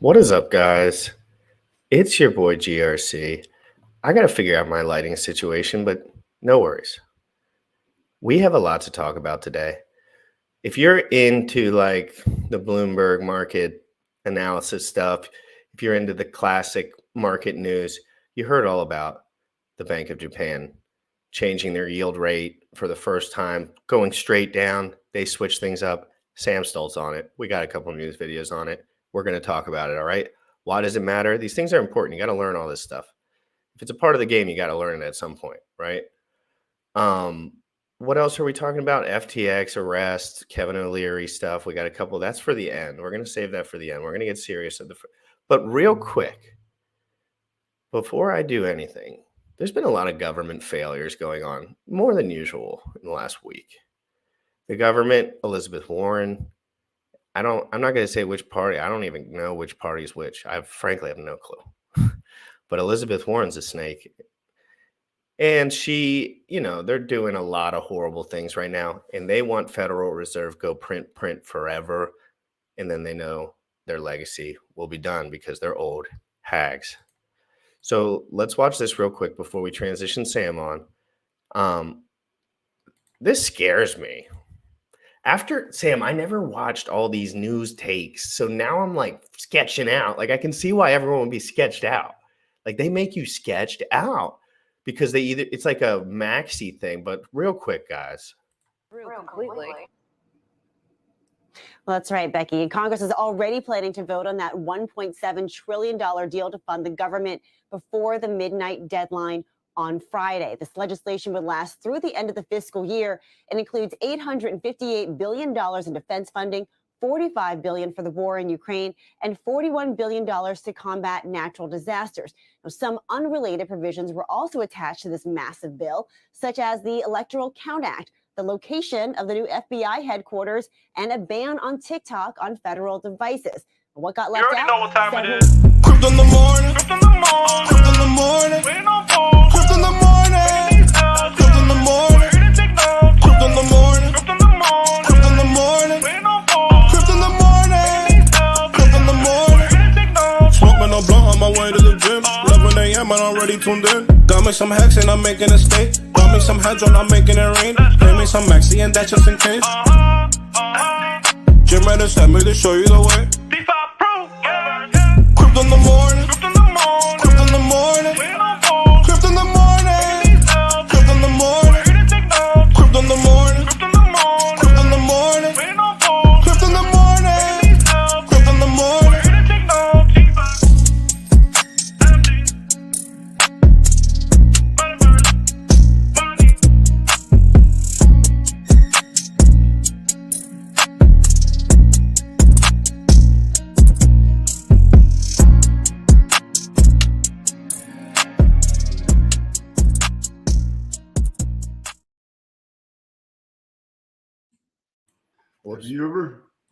What is up, guys? It's your boy GRC. I got to figure out my lighting situation, but no worries. We have a lot to talk about today. If you're into like the Bloomberg market analysis stuff, if you're into the classic market news, you heard all about the Bank of Japan changing their yield rate for the first time, going straight down. They switched things up. Sam Stoltz on it. We got a couple news videos on it. We're going to talk about it. All right. Why does it matter? These things are important. You got to learn all this stuff. If it's a part of the game, you got to learn it at some point, right? What else are we talking about? FTX arrest, Kevin O'Leary stuff. We got a couple. That's for the end. We're going to save that for the end. We're going to get serious at but real quick, before I do anything, there's been a lot of government failures going on, more than usual in the last week. The government, Elizabeth Warren. I'm not going to say which party. I don't even know which party is which. I frankly have no clue. But Elizabeth Warren's a snake. And she, they're doing a lot of horrible things right now. And they want Federal Reserve go print forever. And then they know their legacy will be done because they're old hags. So let's watch this real quick before we transition Sam on. This scares me. After Sam, I never watched all these news takes. So now I'm like sketching out. Like I can see why everyone would be sketched out. Like they make you sketched out because it's like a maxi thing. But real quick, guys. Completely. Well, that's right, Becky. Congress is already planning to vote on that $1.7 trillion deal to fund the government before the midnight deadline on Friday. This legislation would last through the end of the fiscal year and includes $858 billion in defense funding, $45 billion for the war in Ukraine, and $41 billion to combat natural disasters. Now, some unrelated provisions were also attached to this massive bill, such as the Electoral Count Act, the location of the new FBI headquarters, and a ban on TikTok on federal devices. What got left out? You already know what time it is. Crypto in the morning. Crypto in the morning. Crypto in the morning. Waiting on phone. Crypto in the morning. Crypto in the morning. Crypto in the morning. Crypto in the morning. Crypto in the morning. Waiting on phone. Crypto in the morning. Crypto in the morning. Smoking a blunt on my way to the gym. 11 a.m. and I'm already tuned in. Got me some hacks and I'm making a stake. Got me some heads on, I'm making it rain. Pay me some maxi and that's just in case. Jim Reddit sent me to show you the way. Crypto in the morning. Crypto in the morning. Crypto in the morning. Crypto in the morning. Crypto in the morning. Crypto in the morning. Crypto in the morning. Crypto in the morning. Crypto in the morning. Crypto in the morning.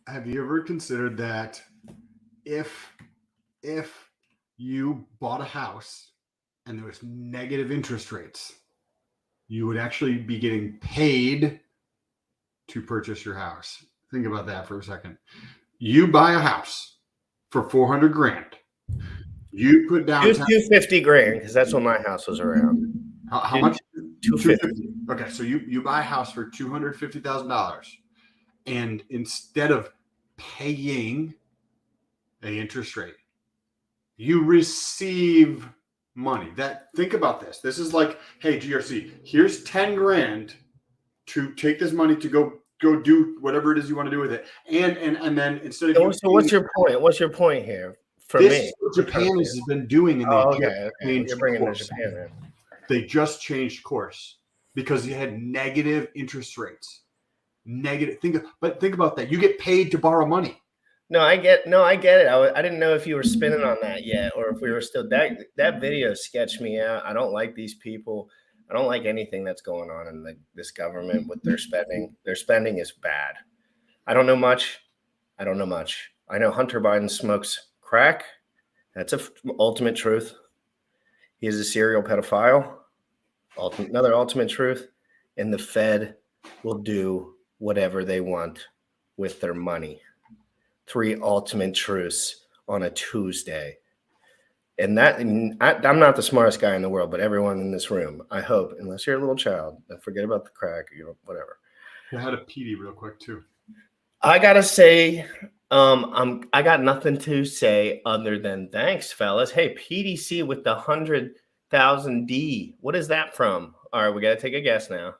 Have you ever considered that if you bought a house and there was negative interest rates, you would actually be getting paid to purchase your house? Think about that for a second. You buy a house for 400 grand. You put down 250 grand because that's when my house was around. How much? 250. Okay, so you buy a house for $250,000. And instead of paying an interest rate, you receive money. Think about this. This is like, hey, GRC, here's 10 grand to take this money to go do whatever it is you want to do with it. And then instead of what's your point? What's your point here for this me? Is what Japan has been doing, and okay. You're bringing the Japan in. They just changed course because you had negative interest rates. Negative. Think about that. You get paid to borrow money. No, I get it. I didn't know if you were spinning on that yet, or if we were still that video sketched me out. I don't like these people. I don't like anything that's going on in this government with their spending. Their spending is bad. I don't know much. I know Hunter Biden smokes crack. That's ultimate truth. He is a serial pedophile. Another ultimate truth. And the Fed will do whatever they want with their money. 3 ultimate truths. on a Tuesday. And I'm not the smartest guy in the world, but everyone in this room, I hope, unless you're a little child, forget about the crack, whatever. I had a PD real quick too. I gotta say, I got nothing to say other than thanks, fellas. Hey, PDC with the 100,000 D. What is that from? All right, we gotta take a guess now.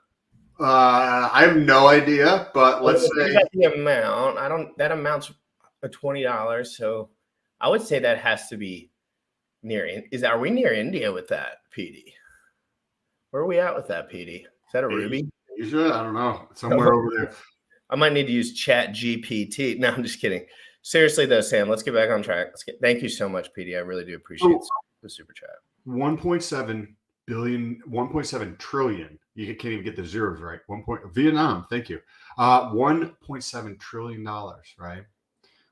I have no idea, but let's say the amount. That amount's $20, so I would say that has to be near. Are we near India with that, PD? Where are we at with that, PD? Is that a ruby? Asia? I don't know. Somewhere over there. I might need to use Chat GPT. No, I'm just kidding. Seriously though, Sam, let's get back on track. Thank you so much, PD. I really do appreciate the super chat. 1.7 billion, 1.7 trillion. You can't even get the zeros right. Vietnam, thank you. $1.7 trillion, right?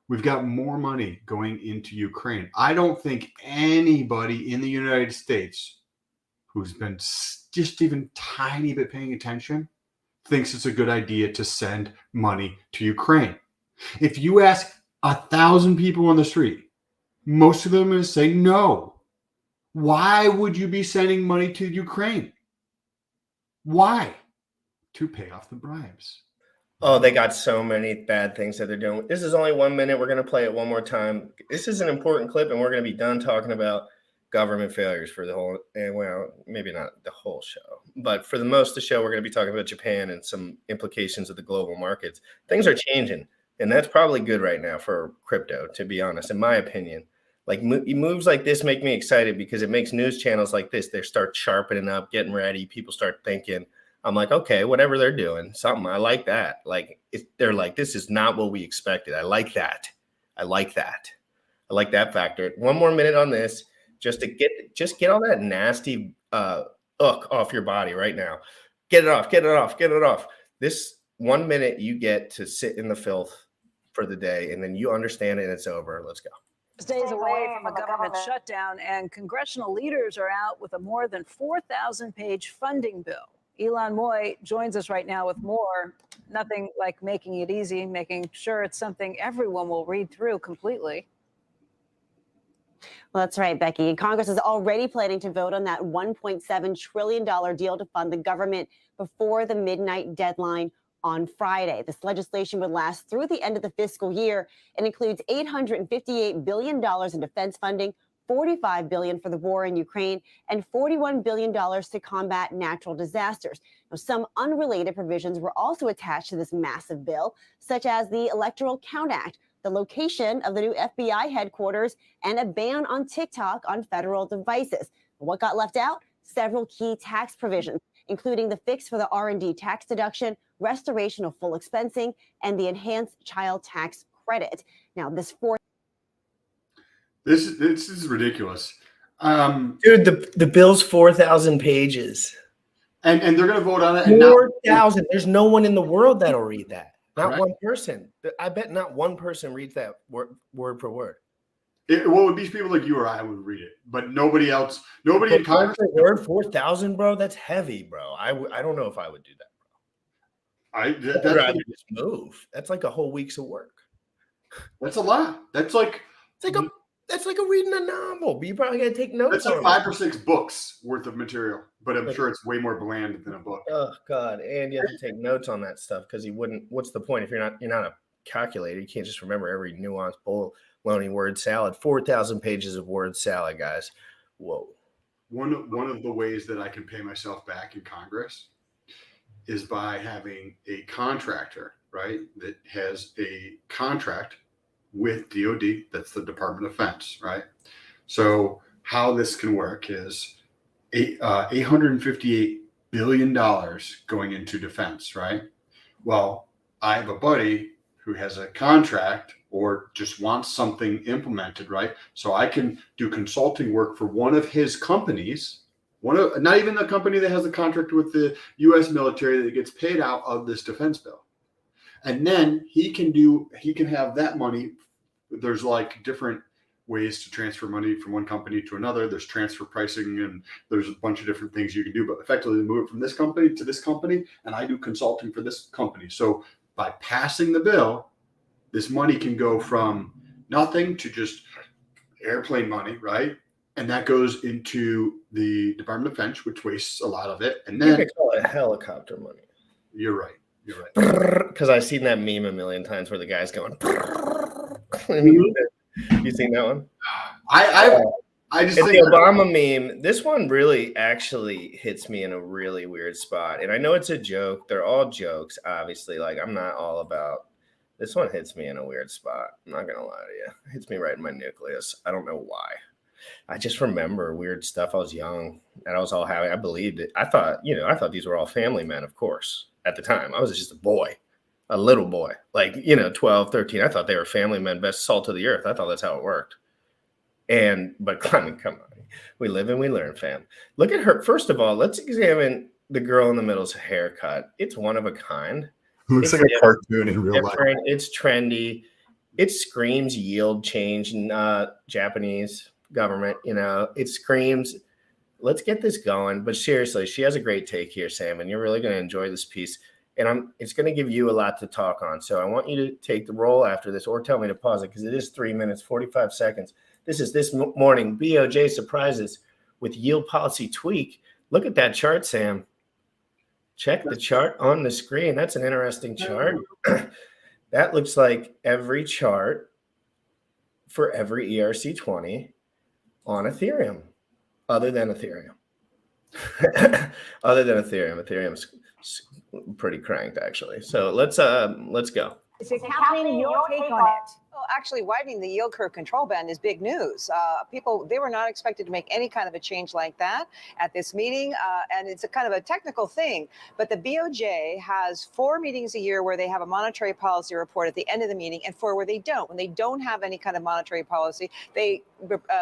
We've got more money going into Ukraine. I don't think anybody in the United States who's been just even tiny bit paying attention thinks it's a good idea to send money to Ukraine. If you ask 1,000 people on the street, most of them are going to say no. Why would you be sending money to Ukraine? Why? To pay off the bribes. Oh, they got so many bad things that they're doing. This is only 1 minute. We're going to play it one more time. This is an important clip, and we're going to be done talking about government failures for the whole, and well, maybe not the whole show, but for the most of the show, we're going to be talking about Japan and some implications of the global markets. Things are changing, and that's probably good right now for crypto, to be honest, in my opinion. Like moves like this make me excited because it makes news channels like this, they start sharpening up, getting ready. People start thinking. I'm like, okay, whatever they're doing, something. I like that. Like they're like, this is not what we expected. I like that. I like that. I like that factor. One more minute on this. Just get all that nasty off your body right now. Get it off. This 1 minute you get to sit in the filth for the day, and then you understand it and it's over. Let's go. Days away from a government shutdown, and congressional leaders are out with a more than 4,000-page funding bill. Elon Moy joins us right now with more. Nothing like making it easy, making sure it's something everyone will read through completely. Well, that's right, Becky. Congress is already planning to vote on that $1.7 trillion deal to fund the government before the midnight deadline on Friday. This legislation would last through the end of the fiscal year and includes $858 billion in defense funding, $45 billion for the war in Ukraine, and $41 billion to combat natural disasters. Now, some unrelated provisions were also attached to this massive bill, such as the Electoral Count Act, the location of the new FBI headquarters, and a ban on TikTok on federal devices. What got left out? Several key tax provisions, including the fix for the R&D tax deduction, restoration of full expensing, and the enhanced child tax credit. Now, this is ridiculous. Dude, the bill's 4,000 pages. And they're going to vote on it. 4,000. There's no one in the world that'll read that. Not Correct. One person. I bet not one person reads that word for word. It would be people like you or I would read it, but nobody else. Nobody in Congress. Word 4,000, bro. That's heavy, bro. I don't know if I would do that, bro. I'd rather just move. That's like a whole week's of work. That's a lot. That's like reading a novel. But you probably got to take notes. That's like 5 or 6 books worth of material, but I'm sure it's way more bland than a book. Oh God, and you have to take notes on that stuff because what's the point if you're not a calculator? You can't just remember every nuanced bologna word salad. 4,000 pages of word salad, guys. Whoa. One of the ways that I can pay myself back in Congress is by having a contractor, right, that has a contract with DOD, that's the Department of Defense, right? So how this can work is $858 billion going into defense, right? Well, I have a buddy who has a contract or just wants something implemented, right? So I can do consulting work for one of his companies, not even the company that has a contract with the U.S. military that gets paid out of this defense bill. And then he can have that money. There's like different ways to transfer money from one company to another. There's transfer pricing and there's a bunch of different things you can do, but effectively move it from this company to this company. And I do consulting for this company. So by passing the bill, this money can go from nothing to just airplane money, right? And that goes into the Department of Defense, which wastes a lot of it. And You then could call it helicopter money. you're right. You're right. Because I've seen that meme a million times where the guy's going. You seen that one? I just It's think the Obama meme. This one really actually hits me in a really weird spot. And I know it's a joke. They're all jokes, obviously. Like, I'm not all about this one hits me in a weird spot. I'm not gonna lie to you. It hits me right in my nucleus. I don't know why. I just remember weird stuff. I was young and I was all happy. I believed it. I thought these were all family men, of course, at the time. I was just a boy, a little boy, like, 12, 13. I thought they were family men, best salt of the earth. I thought that's how it worked. But I mean, come on. We live and we learn, fam. Look at her. First of all, let's examine the girl in the middle's haircut. It's one of a kind. looks like a cartoon in real life. Different. It's trendy. It screams yield change in Japanese government. It screams, let's get this going. But seriously, she has a great take here, Sam, and you're really going to enjoy this piece. And it's going to give you a lot to talk on. So I want you to take the roll after this, or tell me to pause it, because it is 3 minutes, 45 seconds. This is this morning. BOJ surprises with yield policy tweak. Look at that chart, Sam. Check the chart on the screen. That's an interesting chart. That looks like every chart for every ERC20 on Ethereum, other than Ethereum. Ethereum's pretty cranked, actually. So let's go. So, Kathleen, your take on it. Well, actually, widening the yield curve control band is big news. People, they were not expected to make any kind of a change like that at this meeting. And it's a kind of a technical thing. But the BOJ has 4 meetings a year where they have a monetary policy report at the end of the meeting, and 4 where they don't. When they don't have any kind of monetary policy, they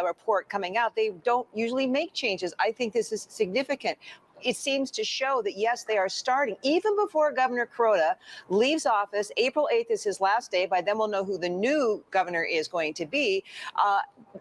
report coming out. They don't usually make changes. I think this is significant. It seems to show that, yes, they are starting, even before Governor Kuroda leaves office. April 8th is his last day. By then we'll know who the new governor is going to be.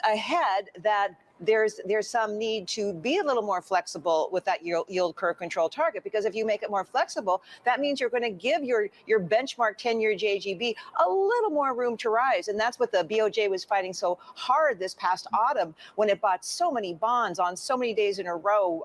Ahead, that there's some need to be a little more flexible with that yield curve control target, because if you make it more flexible, that means you're going to give your benchmark 10-year JGB a little more room to rise. And that's what the BOJ was fighting so hard this past autumn, when it bought so many bonds on so many days in a row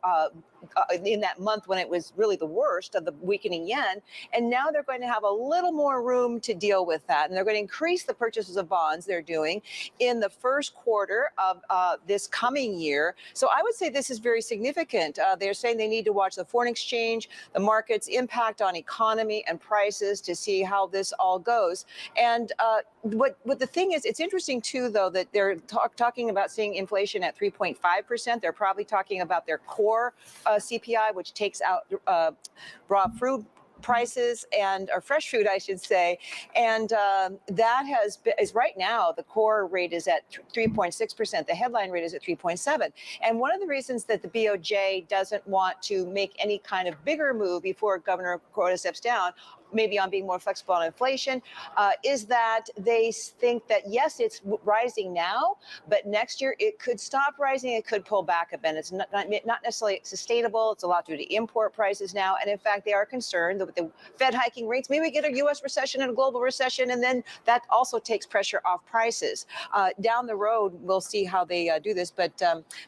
in that month when it was really the worst of the weakening yen. And now they're going to have a little more room to deal with that. And they're going to increase the purchases of bonds they're doing in the first quarter of this coming year. So I would say this is very significant. They're saying they need to watch the foreign exchange, the market's impact on economy and prices to see how this all goes. And what the thing is, it's interesting too, though, that they're talking about seeing inflation at 3.5%. They're probably talking about their core CPI, which takes out raw fruit prices or fresh food, I should say. And that is right now, the core rate is at 3.6%. The headline rate is at 3.7. And one of the reasons that the BOJ doesn't want to make any kind of bigger move before Governor Kuroda steps down, maybe on being more flexible on inflation, is that they think that, yes, it's rising now, but next year it could stop rising, it could pull back a bit. It's not necessarily sustainable. It's a lot due to import prices now. And in fact, they are concerned that with the Fed hiking rates, maybe we get a U.S. recession and a global recession, and then that also takes pressure off prices. Down the road, we'll see how they do this. But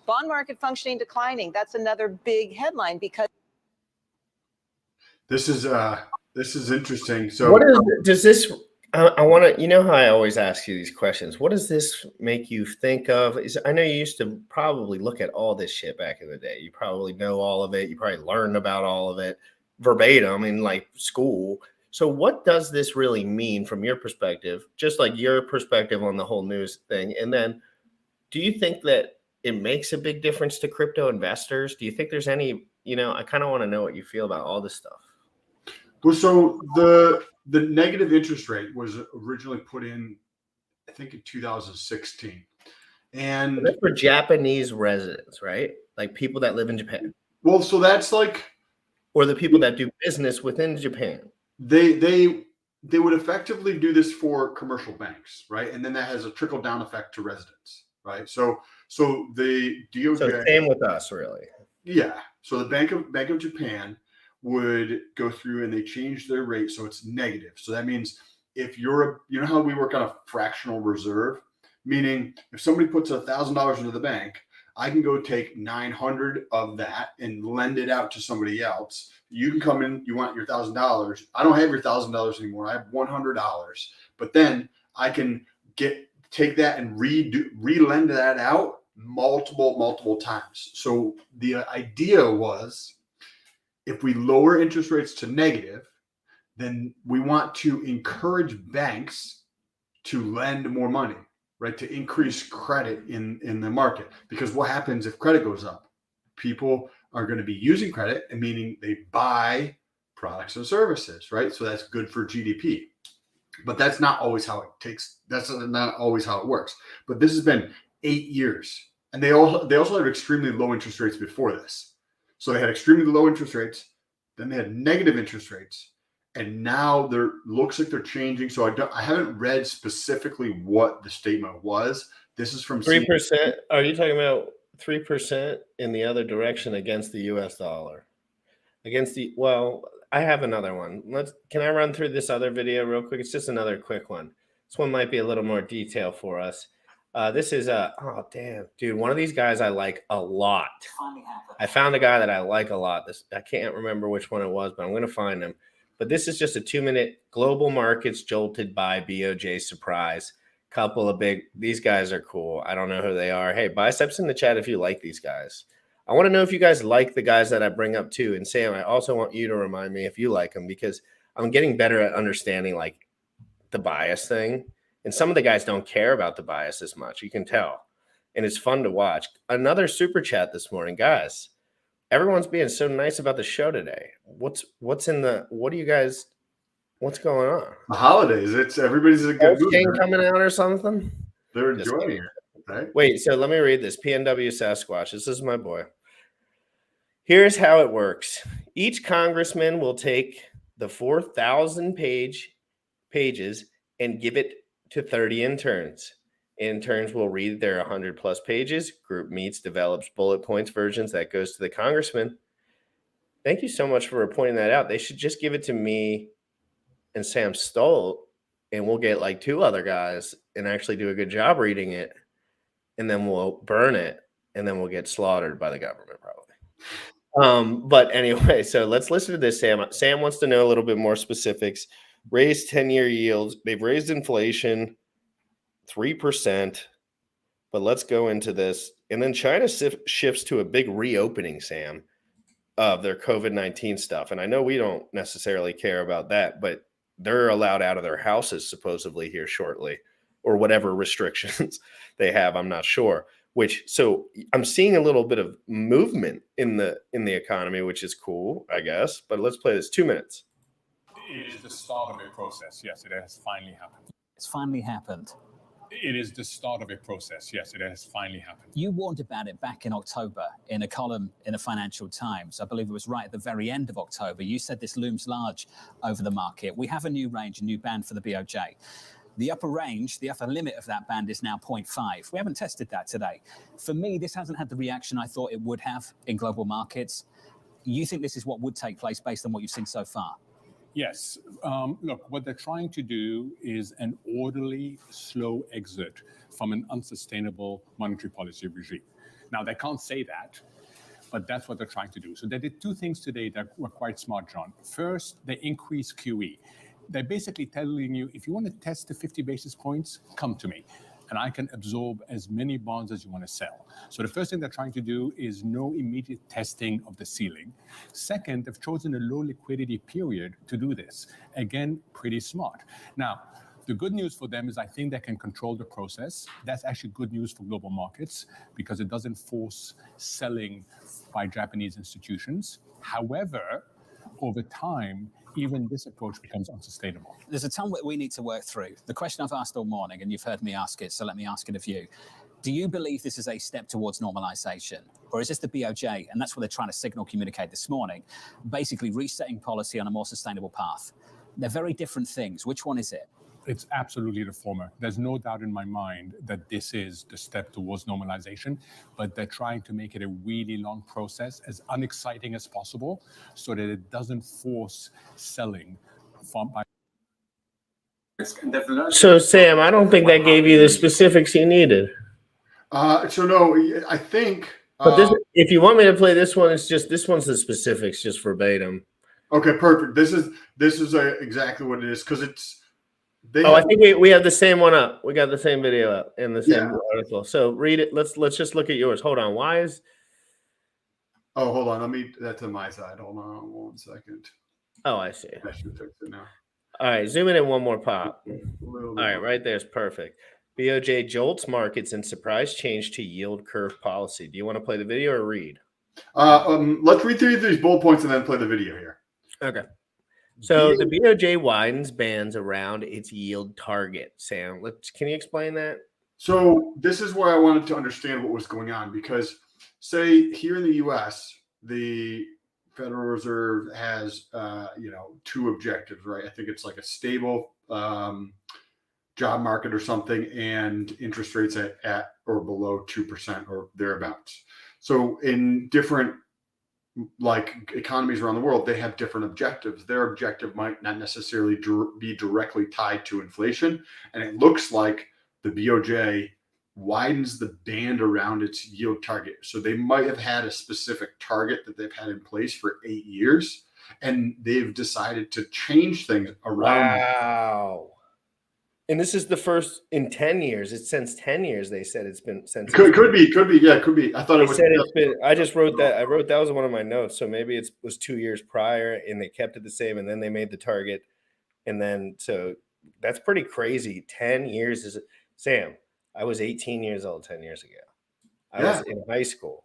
bond market functioning declining, that's another big headline, because This is interesting. So What does this? I want to. You know how I always ask you these questions. What does this make you think of? I know you used to probably look at all this shit back in the day. You probably know all of it. You probably learned about all of it verbatim in like school. So what does this really mean from your perspective? Just like your perspective on the whole news thing. And then, do you think that it makes a big difference to crypto investors? Do you think there's any? I kind of want to know what you feel about all this stuff. Well, so the negative interest rate was originally put in, I think, in 2016, and That's for Japanese residents, right? Like people that live in Japan, well, so that's like, or the people that do business within Japan. they would effectively do this for commercial banks, right? And then that has a trickle down effect to residents, right? So the DOJ, So same with us, really. yeah. So the Bank of Japan would go through and they change their rate so it's negative. So that means if you know how we work on a fractional reserve, Meaning, if somebody puts $1,000 into the bank, I can go take 900 of that and lend it out to somebody else. You can come in, you want your $1,000. I don't have your $1,000 anymore. I have $100. But then I can take that and re-lend that out multiple times. So the idea was, if we lower interest rates to negative, then we want to encourage banks to lend more money, right? To increase credit in the market. Because what happens if credit goes up? People are going to be using credit, and meaning they buy products and services, right? So that's good for GDP. But that's not always how it takes. That's not always how it works. But this has been 8 years, and they also had extremely low interest rates before this. So they had extremely low interest rates, then they had negative interest rates, and now looks like they're changing. So I haven't read specifically what the statement was. This is from 3%. Are you talking about 3% in the other direction against the U.S. dollar? I have another one. Can I run through this other video real quick? It's just another quick one. This one might be a little more detail for us. This is oh damn, dude, one of these guys I like a lot. I found a guy that I like a lot. I can't remember which one it was, but I'm going to find him. But this is just a 2-minute global markets jolted by BOJ surprise. Couple of these guys are cool. I don't know who they are. Hey, biceps in the chat if you like these guys. I want to know if you guys like the guys that I bring up too. And Sam, I also want you to remind me if you like them, because I'm getting better at understanding like the bias thing. And some of the guys don't care about the bias as much. You can tell. And it's fun to watch. Another super chat this morning, guys. Everyone's being so nice about the show today. What's going on? The holidays. Everybody's in a good mood. Coming out or something? They're enjoying it. Right? Wait, so let me read this. PNW Sasquatch. This is my boy. Here's how it works. Each congressman will take the 4,000 pages and give it to 30 interns. Interns will read their 100+ pages. Group meets, develops bullet points versions that goes to the congressman. Thank you so much for pointing that out. They should just give it to me and Sam Stoll, and we'll get like 2 other guys and actually do a good job reading it. And then we'll burn it, and then we'll get slaughtered by the government probably. But anyway, so let's listen to this, Sam. Sam wants to know a little bit more specifics. Raised 10-year yields. They've raised inflation 3%. But let's go into this. And then China shifts to a big reopening, Sam, of their COVID-19 stuff. And I know we don't necessarily care about that, but they're allowed out of their houses supposedly here shortly, or whatever restrictions they have. I'm not sure. So I'm seeing a little bit of movement in the economy, which is cool, I guess. But let's play this 2 minutes. It is the start of a process. Yes, it has finally happened. It's finally happened. It is the start of a process. Yes, it has finally happened. You warned about it back in October in a column in the Financial Times. I believe it was right at the very end of October. You said this looms large over the market. We have a new range, a new band for the BOJ. The upper range, the upper limit of that band is now 0.5. We haven't tested that today. For me, this hasn't had the reaction I thought it would have in global markets. You think this is what would take place based on what you've seen so far? Yes. Look, what they're trying to do is an orderly, slow exit from an unsustainable monetary policy regime. Now, they can't say that, but that's what they're trying to do. So they did 2 things today that were quite smart, John. First, they increased QE. They're basically telling you, if you want to test the 50 basis points, come to me, and I can absorb as many bonds as you want to sell. So the first thing they're trying to do is no immediate testing of the ceiling. Second, they've chosen a low liquidity period to do this. Again, pretty smart. Now, the good news for them is I think they can control the process. That's actually good news for global markets because it doesn't force selling by Japanese institutions. However, over time, even this approach becomes unsustainable. There's a ton that we need to work through. The question I've asked all morning, and you've heard me ask it, so let me ask it of you. Do you believe this is a step towards normalization? Or is this the BOJ, and that's what they're trying to communicate this morning, basically resetting policy on a more sustainable path? They're very different things. Which one is it? It's absolutely the former. There's no doubt in my mind that this is the step towards normalization, but they're trying to make it a really long process, as unexciting as possible, so that it doesn't force selling by risk, and they've learned. So Sam, I don't think that gave you the specifics you needed. So no, I think. But this, if you want me to play this one, it's just this one's the specifics, just verbatim. Okay, perfect. This is exactly what it is because it's. I think we have the same one up. We got the same video up in the same article. So read it. Let's just look at yours. Hold on. Why is? Oh, hold on. Let me. That's on my side. Hold on 1 second. Oh, I see. I should fix it now. All right, zoom in one more pop. All right, right there's perfect. BOJ jolts markets and surprise change to yield curve policy. Do you want to play the video or read? Let's read through these bullet points and then play the video here. Okay. So the BOJ widens bands around its yield target. Sam, can you explain that? So this is where I wanted to understand what was going on because, say, here in the U.S., the Federal Reserve has, two objectives, right? I think it's like a stable job market or something, and interest rates at or below 2% or thereabouts. So in different economies around the world, they have different objectives. Their objective might not necessarily be directly tied to inflation. And it looks like the BOJ widens the band around its yield target. So they might have had a specific target that they've had in place for 8 years, and they've decided to change things around. Wow. And this is the first in 10 years. It's since 10 years, they said it's been since. Could be. Yeah, could be. I thought it was. It's been, I just wrote that. I wrote that was one of my notes. So maybe it was 2 years prior and they kept it the same and then they made the target. And then, so that's pretty crazy. 10 years is, Sam, I was 18 years old 10 years ago. I was in high school.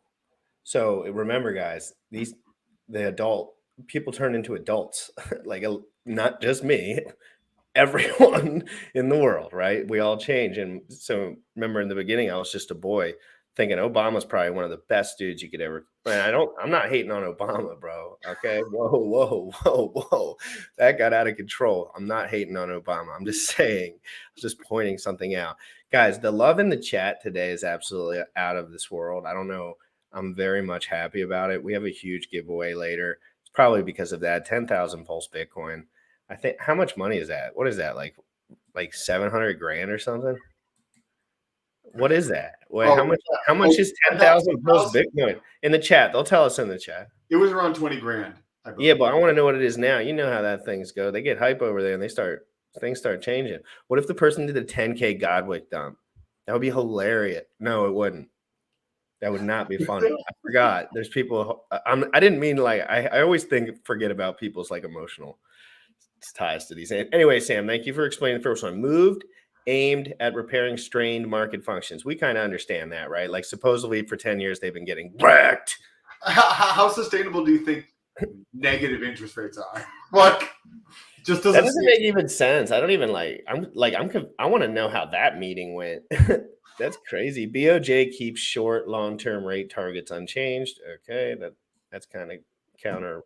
So remember, guys, the adult people turn into adults, not just me. Everyone in the world, right? We all change. And so remember in the beginning, I was just a boy thinking Obama's probably one of the best dudes you could ever. Man, I'm not hating on Obama, bro. Okay. Whoa. That got out of control. I'm not hating on Obama. I'm just saying, I'm just pointing something out. Guys, the love in the chat today is absolutely out of this world. I don't know. I'm very much happy about it. We have a huge giveaway later. It's probably because of that 10,000 Pulse Bitcoin. I think, how much money is that? What is that? Like 700 grand or something? What is that? Wait, how much is 10,000 Pulse Bitcoin? In the chat, they'll tell us in the chat. It was around 20 grand. Yeah, but I want to know what it is now. You know how that things go. They get hype over there and things start changing. What if the person did a 10K Godwick dump? That would be hilarious. No, it wouldn't. That would not be funny. I forgot. There's people. I didn't mean I always forget about people's emotional ties to these. Anyway, Sam, thank you for explaining the first one. Moved, aimed at repairing strained market functions. We kind of understand that, right? Supposedly for 10 years, they've been getting wrecked. How sustainable do you think negative interest rates are? Just that doesn't make even sense. I don't even I want to know how that meeting went. That's crazy. BOJ keeps short long-term rate targets unchanged. Okay, that's kind of counter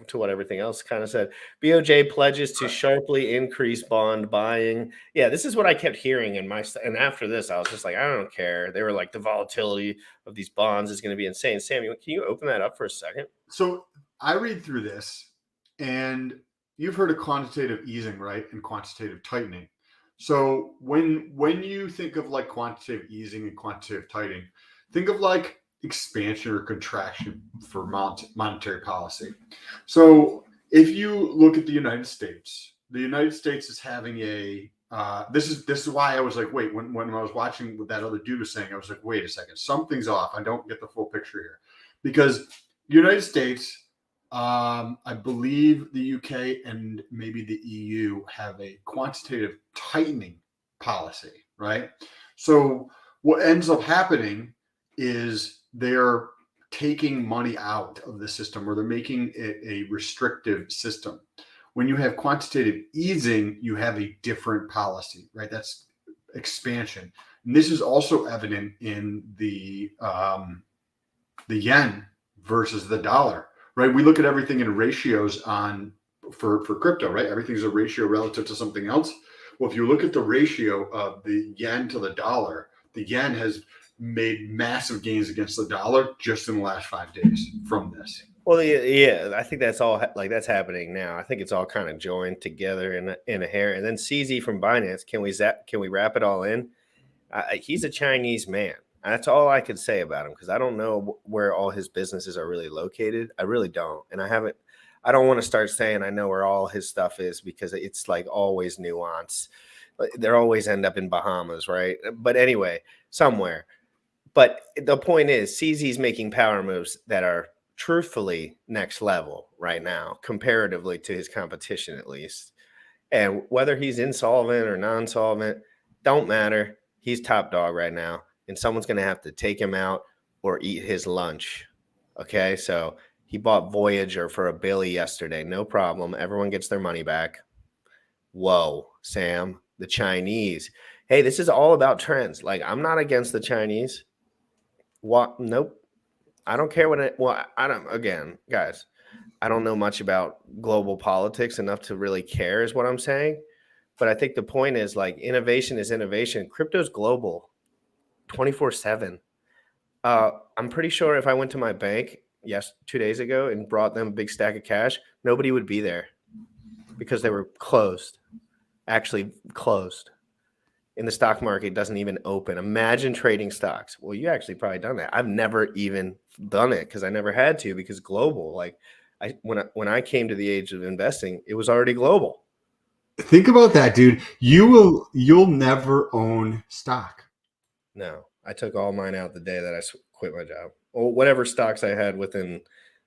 to what everything else kind of said. BOJ pledges to sharply increase bond buying. Yeah, this is what I kept hearing and after this, I was just like, I don't care. They were like, the volatility of these bonds is going to be insane. Sam, can you open that up for a second? So I read through this, and you've heard of quantitative easing, right? And quantitative tightening. So when you think of quantitative easing and quantitative tightening, think of expansion or contraction for monetary policy. So if you look at the United States is having this is why I was like, wait, when I was watching what that other dude was saying, I was like, wait a second, something's off. I don't get the full picture here, because United States, I believe the UK and maybe the EU have a quantitative tightening policy, right? So what ends up happening is they're taking money out of the system, or they're making it a restrictive system. When you have quantitative easing, you have a different policy, right? That's expansion. And this is also evident in the yen versus the dollar, right? We look at everything in ratios for crypto, right? Everything's a ratio relative to something else. Well, if you look at the ratio of the yen to the dollar, the yen has made massive gains against the dollar just in the last 5 days from this. Well, yeah, I think that's all like that's happening now. I think it's all kind of joined together in a hair. And then CZ from Binance, can we wrap it all in? He's a Chinese man. That's all I could say about him because I don't know where all his businesses are really located. I really don't, and I don't want to start saying I know where all his stuff is because it's like always nuance. They always end up in Bahamas, right? But anyway, somewhere. But the point is, CZ's making power moves that are truthfully next level right now, comparatively to his competition, at least. And whether he's insolvent or non-solvent, don't matter. He's top dog right now, and someone's going to have to take him out or eat his lunch. Okay, so he bought Voyager for $1 billion yesterday. No problem. Everyone gets their money back. Whoa, Sam, the Chinese. Hey, this is all about trends. Like, I'm not against the Chinese. What? Nope. I don't care I don't, again, guys, I don't know much about global politics enough to really care is what I'm saying. But I think the point is like innovation is innovation. Crypto's global 24/7. I'm pretty sure if I went to my bank 2 days ago and brought them a big stack of cash, nobody would be there because they were closed, actually closed. And the stock market doesn't even open. Imagine trading stocks. Well, you actually probably done that. I've never even done it because I never had to because global. Like when I came to the age of investing, it was already global. Think about that, dude. You'll never own stock. No, I took all mine out the day that I quit my job. Or whatever stocks I had within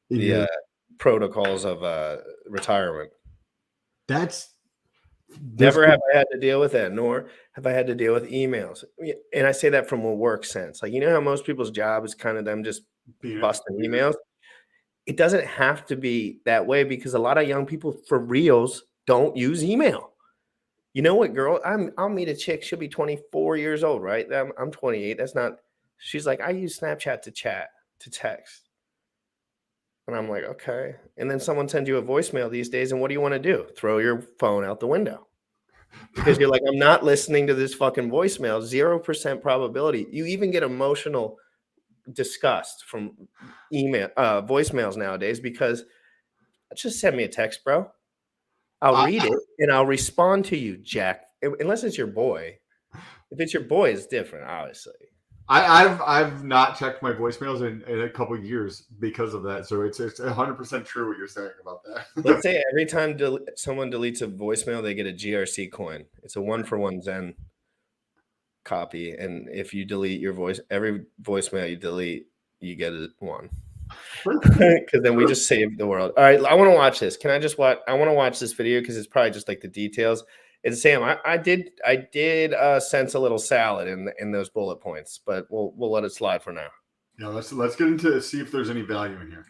the protocols of retirement. Never have I had to deal with that, nor have I had to deal with emails. And I say that from a work sense. Like, you know how most people's job is kind of them just busting emails? It doesn't have to be that way because a lot of young people for reals don't use email. You know what, girl? I'll meet a chick. She'll be 24 years old, right? I'm 28. That's not. She's like, I use Snapchat to chat, to text. And I'm like, okay. And then someone sends you a voicemail these days, and what do you want to do? Throw your phone out the window. Because you're like, I'm not listening to this fucking voicemail. 0% probability. You even get emotional disgust from voicemails nowadays because just send me a text, bro. I'll read it and I'll respond to you, Jack. Unless it's your boy. If it's your boy, it's different, obviously. I've not checked my voicemails in a couple of years because of that. So it's 100% true what you're saying about that. Let's say every time someone deletes a voicemail, they get a GRC coin. It's a 1-for-1 Zen copy. And if you delete every voicemail you delete, you get a 1. Because then we just saved the world. All right, I want to watch this. Can I just watch? I want to watch this video because it's probably just like the details. And Sam, I did sense a little salad in those bullet points, but we'll let it slide for now. Yeah, let's get into see if there's any value in here.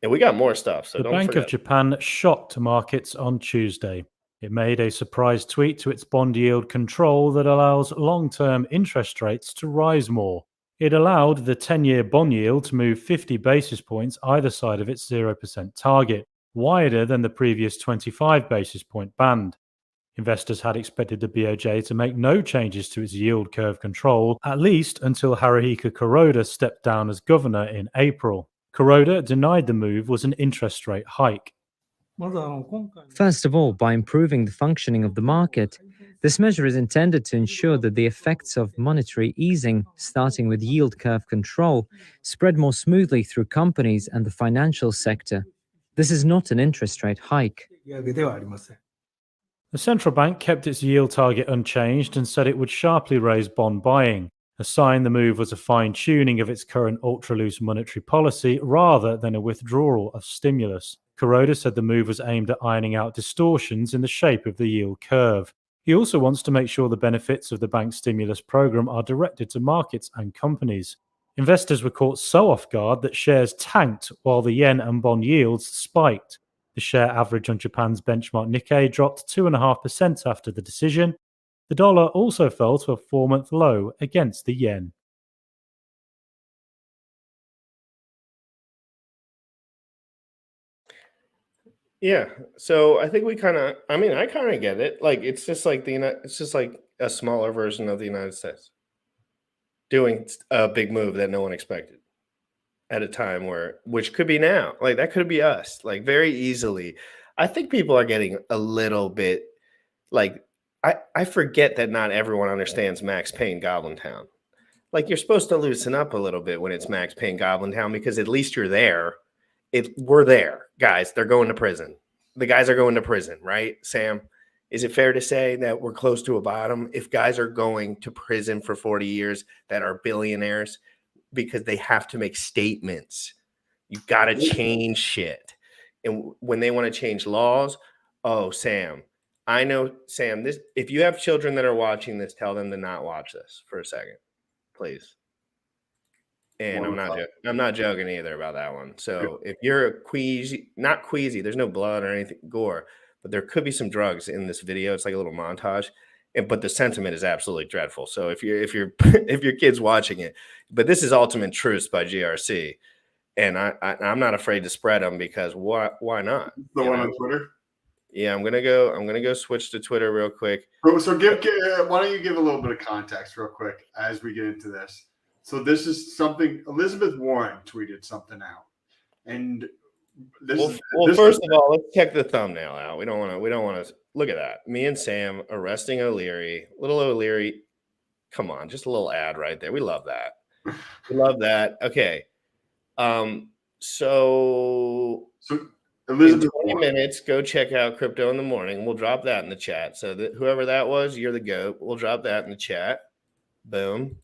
And we got more stuff. So the Bank of Japan shocked markets on Tuesday. It made a surprise tweet to its bond yield control that allows long-term interest rates to rise more. It allowed the 10-year bond yield to move 50 basis points either side of its 0% target, wider than the previous 25 basis point band. Investors had expected the BOJ to make no changes to its yield curve control, at least until Haruhiko Kuroda stepped down as governor in April. Kuroda denied the move was an interest rate hike. First of all, by improving the functioning of the market, this measure is intended to ensure that the effects of monetary easing, starting with yield curve control, spread more smoothly through companies and the financial sector. This is not an interest rate hike. The central bank kept its yield target unchanged and said it would sharply raise bond buying, a sign the move was a fine-tuning of its current ultra-loose monetary policy rather than a withdrawal of stimulus. Kuroda said the move was aimed at ironing out distortions in the shape of the yield curve. He also wants to make sure the benefits of the bank's stimulus program are directed to markets and companies. Investors were caught so off guard that shares tanked while the yen and bond yields spiked. The share average on Japan's benchmark Nikkei dropped 2.5% after the decision. The dollar also fell to a 4-month low against the yen. Yeah, so I think I kind of get it. Like it's just like it's just like a smaller version of the United States doing a big move that no one expected. at a time which could be now, like that could be us, like very easily. I think people are getting a little bit like, I forget that not everyone understands Max Payne Goblin Town. Like you're supposed to loosen up a little bit when it's Max Payne Goblin Town because at least you're there. We're there, guys. They're going to prison. The guys are going to prison, right, Sam? Is it fair to say that we're close to a bottom if guys are going to prison for 40 years that are billionaires because they have to make statements? You got to change shit. And when they want to change laws, oh, Sam, I know, Sam, this, if you have children that are watching this, tell them to not watch this for a second, please. And I'm not joking either about that one. So if you're a queasy, not queasy, there's no blood or anything, gore, but there could be some drugs in this video. It's like a little montage, but the sentiment is absolutely dreadful. So if your kid's watching it, but this is Ultimate Truths by GRC, and I'm not afraid to spread them because why not? The one on Twitter. Yeah, I'm gonna go switch to Twitter real quick. So why don't you give a little bit of context real quick as we get into this? So this is something Elizabeth Warren tweeted something out, and first of all, let's check the thumbnail out. We don't want to look at that. Me and Sam arresting O'Leary, little O'Leary. Come on, just a little ad right there. We love that. We love that. Okay, so Elizabeth, in 20 minutes, go check out Crypto in the Morning. We'll drop that in the chat. So that whoever that was, you're the GOAT. We'll drop that in the chat. Boom.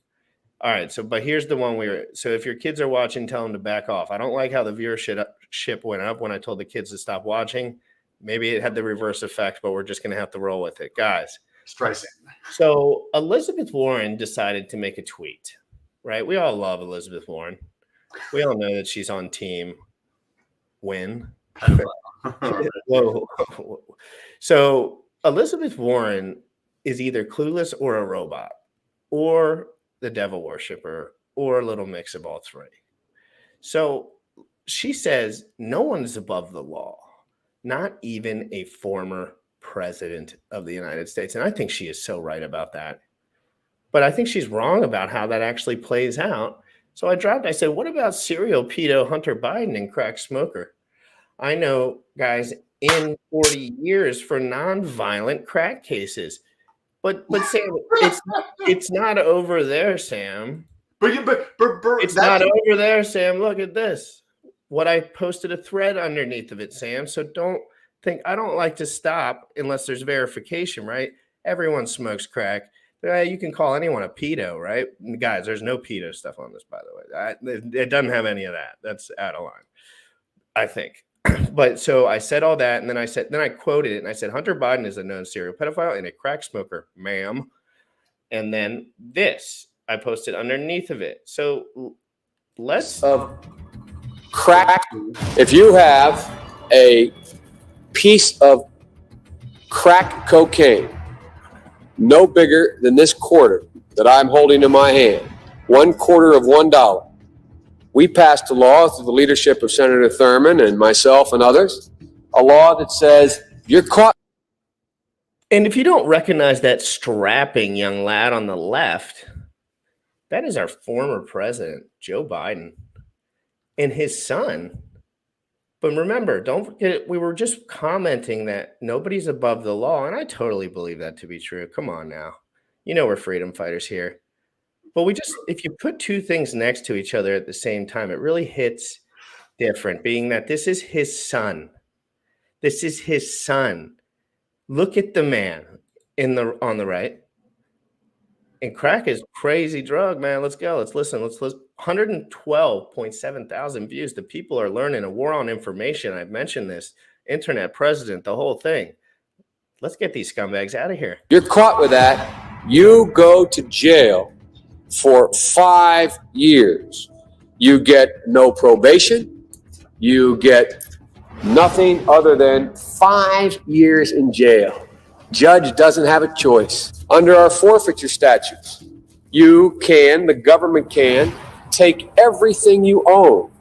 All right, but here's the one so if your kids are watching, tell them to back off. I don't like how the viewership went up when I told the kids to stop watching. Maybe it had the reverse effect, but we're just going to have to roll with it. Guys. Stressing. So Elizabeth Warren decided to make a tweet, right? We all love Elizabeth Warren. We all know that she's on team win. Whoa. So Elizabeth Warren is either clueless or a robot or the devil worshiper, or a little mix of all three. So she says no one is above the law, not even a former president of the United States. And I think she is so right about that. But I think she's wrong about how that actually plays out. So I said, what about serial pedo Hunter Biden and crack smoker? I know guys in 40 years for nonviolent crack cases. But Sam, it's not over there, Sam. But it's not over there, Sam. Look at this. What I posted a thread underneath of it, Sam. So don't think I don't like to stop unless there's verification, right? Everyone smokes crack. You can call anyone a pedo, right? Guys, there's no pedo stuff on this, by the way. It doesn't have any of that. That's out of line, I think. But so I said all that, and then I quoted it, and I said, Hunter Biden is a known serial pedophile and a crack smoker, ma'am. And then this, I posted underneath of it. So let's of crack. If you have a piece of crack cocaine, no bigger than this quarter that I'm holding in my hand, 1/4 of $1. We passed a law through the leadership of Senator Thurmond and myself and others, a law that says you're caught. And if you don't recognize that strapping young lad on the left, that is our former president, Joe Biden, and his son. But remember, don't forget, we were just commenting that nobody's above the law, and I totally believe that to be true. Come on now. You know we're freedom fighters here. But if you put two things next to each other at the same time, it really hits different, being that this is his son. This is his son. Look at the man on the right. And crack is crazy drug, man. Let's go. Let's listen. 112.7 thousand views. The people are learning. A war on information. I've mentioned this. Internet president, the whole thing. Let's get these scumbags out of here. You're caught with that. You go to jail for 5 years. You get no probation. You get nothing other than 5 years in jail. Judge doesn't have a choice. Under our forfeiture statutes, the government can take everything you own,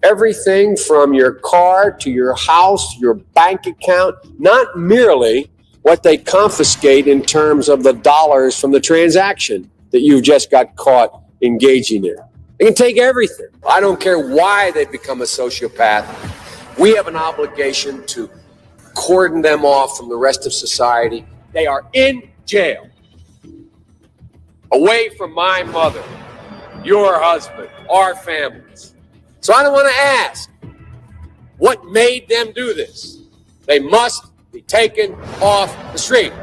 everything from your car to your house, your bank account, not merely what they confiscate in terms of the dollars from the transaction that you just got caught engaging in. They can take everything. I don't care why they become a sociopath. We have an obligation to cordon them off from the rest of society. They are in jail, away from my mother, your husband, our families. So I don't want to ask what made them do this. They must be taken off the street.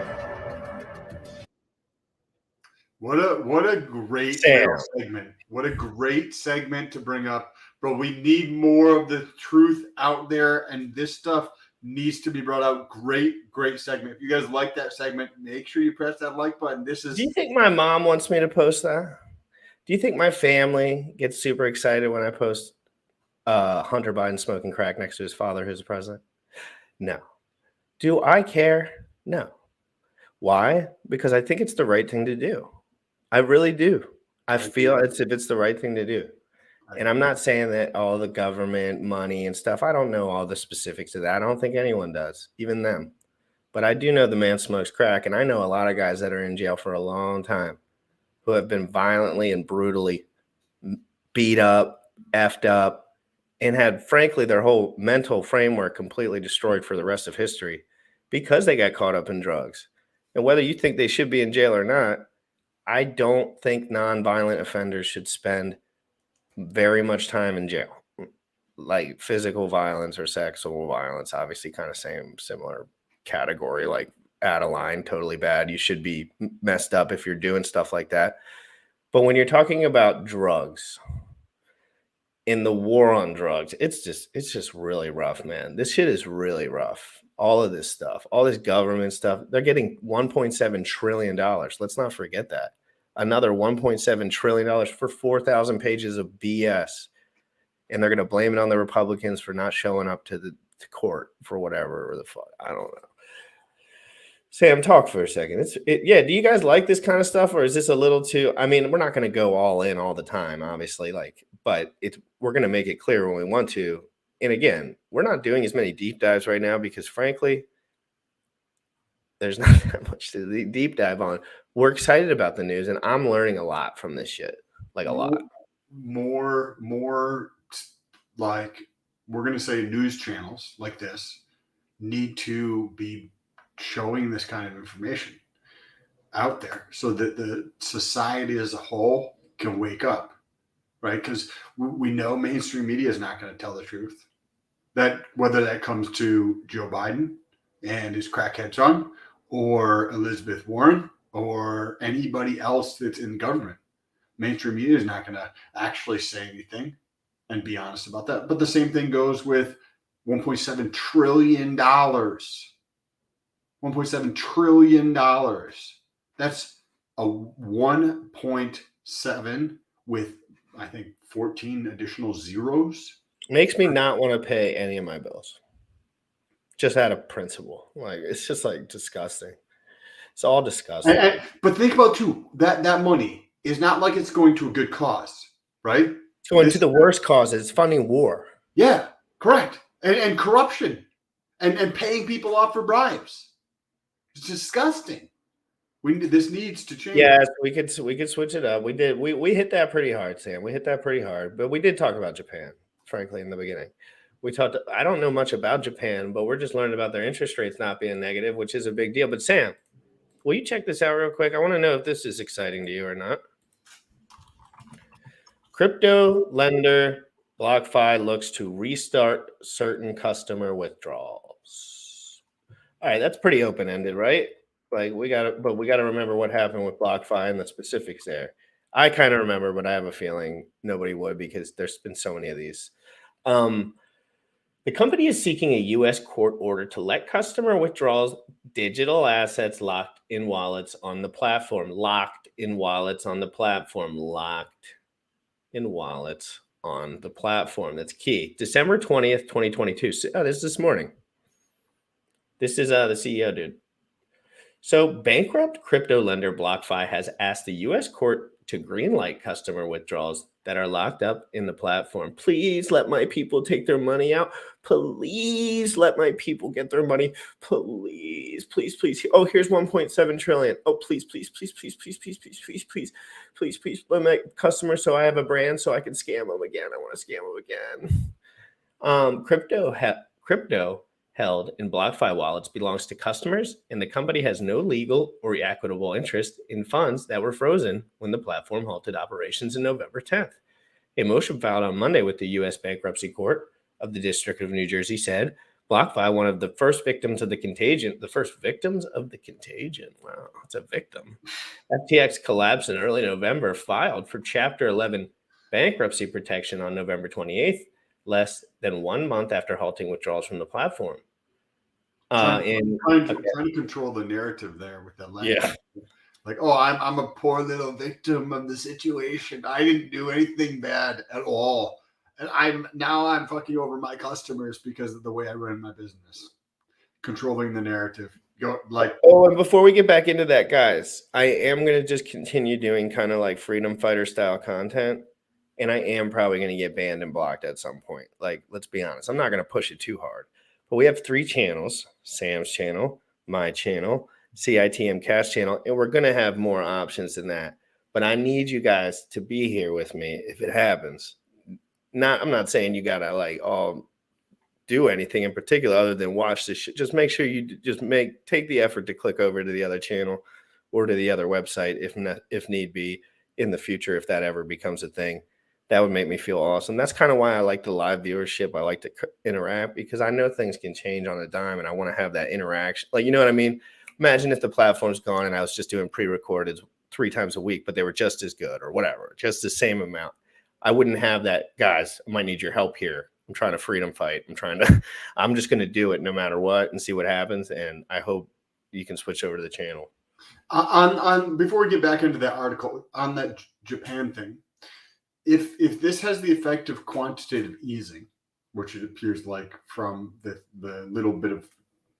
What a great little segment. What a great segment to bring up. Bro, we need more of the truth out there, and this stuff needs to be brought out. Great segment. If you guys like that segment, make sure you press that like button. Do you think my mom wants me to post that? Do you think my family gets super excited when I post Hunter Biden smoking crack next to his father, who's the president? No. Do I care? No. Why? Because I think it's the right thing to do. I really do. I feel as if it's the right thing to do. And I'm not saying that all the government money and stuff, I don't know all the specifics of that. I don't think anyone does, even them. But I do know the man smokes crack, and I know a lot of guys that are in jail for a long time who have been violently and brutally beat up, effed up, and had, frankly, their whole mental framework completely destroyed for the rest of history because they got caught up in drugs. And whether you think they should be in jail or not, I don't think nonviolent offenders should spend very much time in jail. Like physical violence or sexual violence, obviously kind of similar category, like out of line, totally bad. You should be messed up if you're doing stuff like that. But when you're talking about drugs, in the war on drugs, it's just really rough, man. This shit is really rough. All of this stuff, all this government stuff, they're getting $1.7 trillion. Let's not forget that. Another $1.7 trillion for 4,000 pages of BS. And they're going to blame it on the Republicans for not showing up to court for whatever or the fuck. I don't know. Sam, talk for a second. Yeah. Do you guys like this kind of stuff, or is this a little too? I mean, we're not going to go all in all the time, obviously. But we're going to make it clear when we want to. And again, we're not doing as many deep dives right now because, frankly, there's not that much to deep dive on. We're excited about the news, and I'm learning a lot from this shit, like a lot. More like we're going to say news channels like this need to be showing this kind of information out there so that the society as a whole can wake up, right? Because we know mainstream media is not going to tell the truth. That whether that comes to Joe Biden and his crackhead son, or Elizabeth Warren, or anybody else that's in government, mainstream media is not going to actually say anything and be honest about that. But the same thing goes with $1.7 trillion. $1.7 trillion. That's a 1.7 with, I think, 14 additional zeros. Makes me not want to pay any of my bills. Just out of principle. Like, it's just like disgusting. It's all disgusting. But think about too, that money is not like it's going to a good cause, right? It's going to the worst causes. It's funding war. Yeah, correct. And corruption and paying people off for bribes. It's disgusting. This needs to change. Yes, we could switch it up. We did. We hit that pretty hard, Sam. We hit that pretty hard. But we did talk about Japan, frankly, in the beginning. I don't know much about Japan, but we're just learning about their interest rates not being negative, which is a big deal. But Sam, will you check this out real quick? I want to know if this is exciting to you or not. Crypto lender BlockFi looks to restart certain customer withdrawals. All right, that's pretty open-ended, right? Like we got to remember what happened with BlockFi and the specifics there. I kind of remember, but I have a feeling nobody would because there's been so many of these. The company is seeking a U.S. court order to let customer withdrawals digital assets locked in wallets on the platform. Locked in wallets on the platform. That's key. December 20th, 2022. Oh, this is this morning. This is the CEO, dude. So bankrupt crypto lender BlockFi has asked the U.S. court to greenlight customer withdrawals that are locked up in the platform. Please let my people take their money out. Please let my people get their money. Please, please, please. Oh, here's 1.7 trillion. Oh, please, please, please, please, please, please, please, please, please, please, please. Let my customers so I have a brand so I can scam them again. I want to scam them again. Crypto held in BlockFi wallets belongs to customers, and the company has no legal or equitable interest in funds that were frozen when the platform halted operations in November 10th. A motion filed on Monday with the U.S. Bankruptcy Court of the District of New Jersey said BlockFi, one of the first victims of the contagion, wow, it's a victim. FTX collapsed in early November, filed for Chapter 11 bankruptcy protection on November 28th, less than 1 month after halting withdrawals from the platform. Trying to control the narrative there with that language. Yeah. Like, oh, I'm a poor little victim of the situation. I didn't do anything bad at all. And I'm fucking over my customers because of the way I run my business. Controlling the narrative. And before we get back into that, guys, I am going to just continue doing kind of like freedom fighter style content. And I am probably going to get banned and blocked at some point. Like, let's be honest. I'm not going to push it too hard. But we have 3 channels: Sam's channel, my channel, CITM Cash channel, and we're going to have more options than that. But I need you guys to be here with me if it happens. I'm not saying you got to like all do anything in particular other than watch this shit. Just make sure you take the effort to click over to the other channel or to the other website if need be in the future, if that ever becomes a thing. That would make me feel awesome. That's kind of why I like the live viewership. I like to interact because I know things can change on a dime and I want to have that interaction. Like, you know what I mean? Imagine if the platform's gone and I was just doing pre-recorded 3 times a week, but they were just as good or whatever, just the same amount. I wouldn't have that. Guys, I might need your help here. I'm trying to freedom fight. I'm just going to do it no matter what and see what happens. And I hope you can switch over to the channel. Before we get back into that article on that Japan thing, if this has the effect of quantitative easing, which it appears like from the little bit of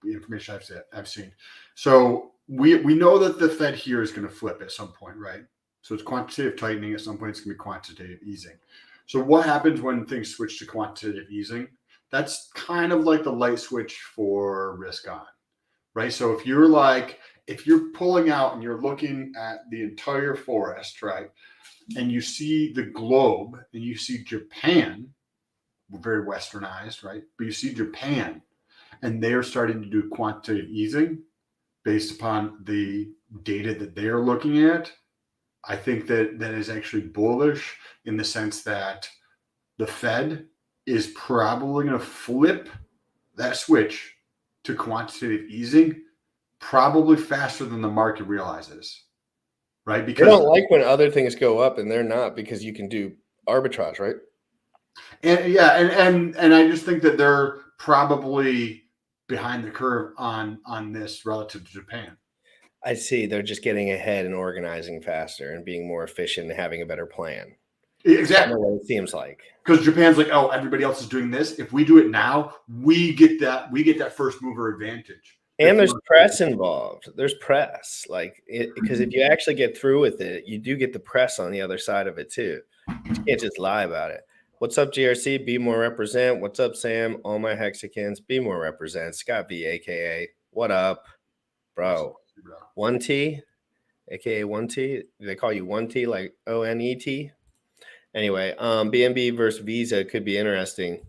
information I've seen, so we know that the Fed here is going to flip at some point, right? So it's quantitative tightening. At some point, it's going to be quantitative easing. So what happens when things switch to quantitative easing? That's kind of like the light switch for risk on, right? So if you're pulling out and you're looking at the entire forest, right? And you see the globe and you see Japan, we're very westernized, right? But you see Japan and they're starting to do quantitative easing based upon the data that they're looking at. I think that is actually bullish in the sense that the Fed is probably going to flip that switch to quantitative easing probably faster than the market realizes, right? Because they don't like when other things go up and they're not, because you can do arbitrage, right? And I just think that they're probably behind the curve on this relative to Japan. I see. They're just getting ahead and organizing faster and being more efficient and having a better plan. Exactly. That's what it seems like. Because Japan's like, oh, everybody else is doing this. If we do it now, we get that first mover advantage. And there's press involved. There's press, because if you actually get through with it, you do get the press on the other side of it too. You can't just lie about it. What's up, GRC? Be more represent. What's up, Sam? All my Hexicans. Be more represent. Scott V, aka. What up, bro? 1T, aka 1T. They call you 1T, like ONET. Anyway, BNB versus Visa could be interesting.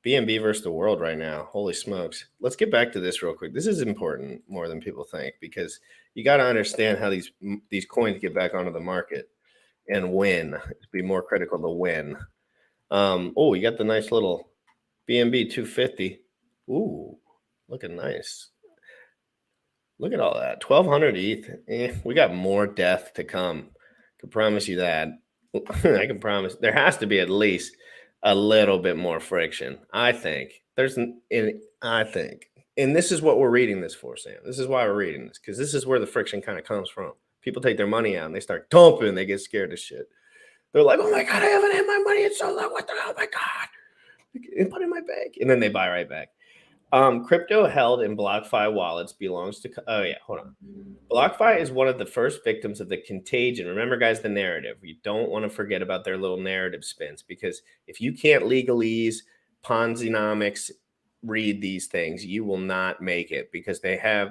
BNB versus the world right now. Holy smokes. Let's get back to this real quick. This is important more than people think, because you got to understand how these coins get back onto the market and win. It'd be more critical to win. You got the nice little BNB 250. Ooh, looking nice. Look at all that. 1,200 ETH. We got more death to come. I can promise you that. I can promise. There has to be at least a little bit more friction. I think. And this is what we're reading this for, Sam. This is why we're reading this, because this is where the friction kind of comes from. People take their money out and they start dumping. They get scared of shit. They're like, oh my God, I haven't had my money in so long. What the hell? Oh my God. Put it in my bank. And then they buy right back. Crypto held in BlockFi wallets belongs to. Oh yeah, hold on. BlockFi is one of the first victims of the contagion. Remember, guys, the narrative. We don't want to forget about their little narrative spins, because if you can't legalese, Ponzi-nomics, read these things, you will not make it, because they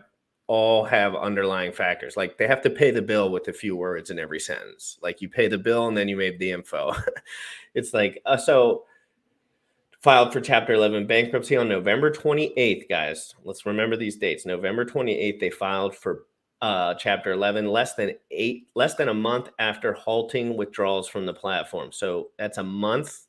all have underlying factors. Like, they have to pay the bill with a few words in every sentence. Like, you pay the bill and then you made the info. It's like, so filed for Chapter 11 bankruptcy on November 28th, guys. Let's remember these dates. November 28th, they filed for Chapter 11, less than a month after halting withdrawals from the platform. So that's a month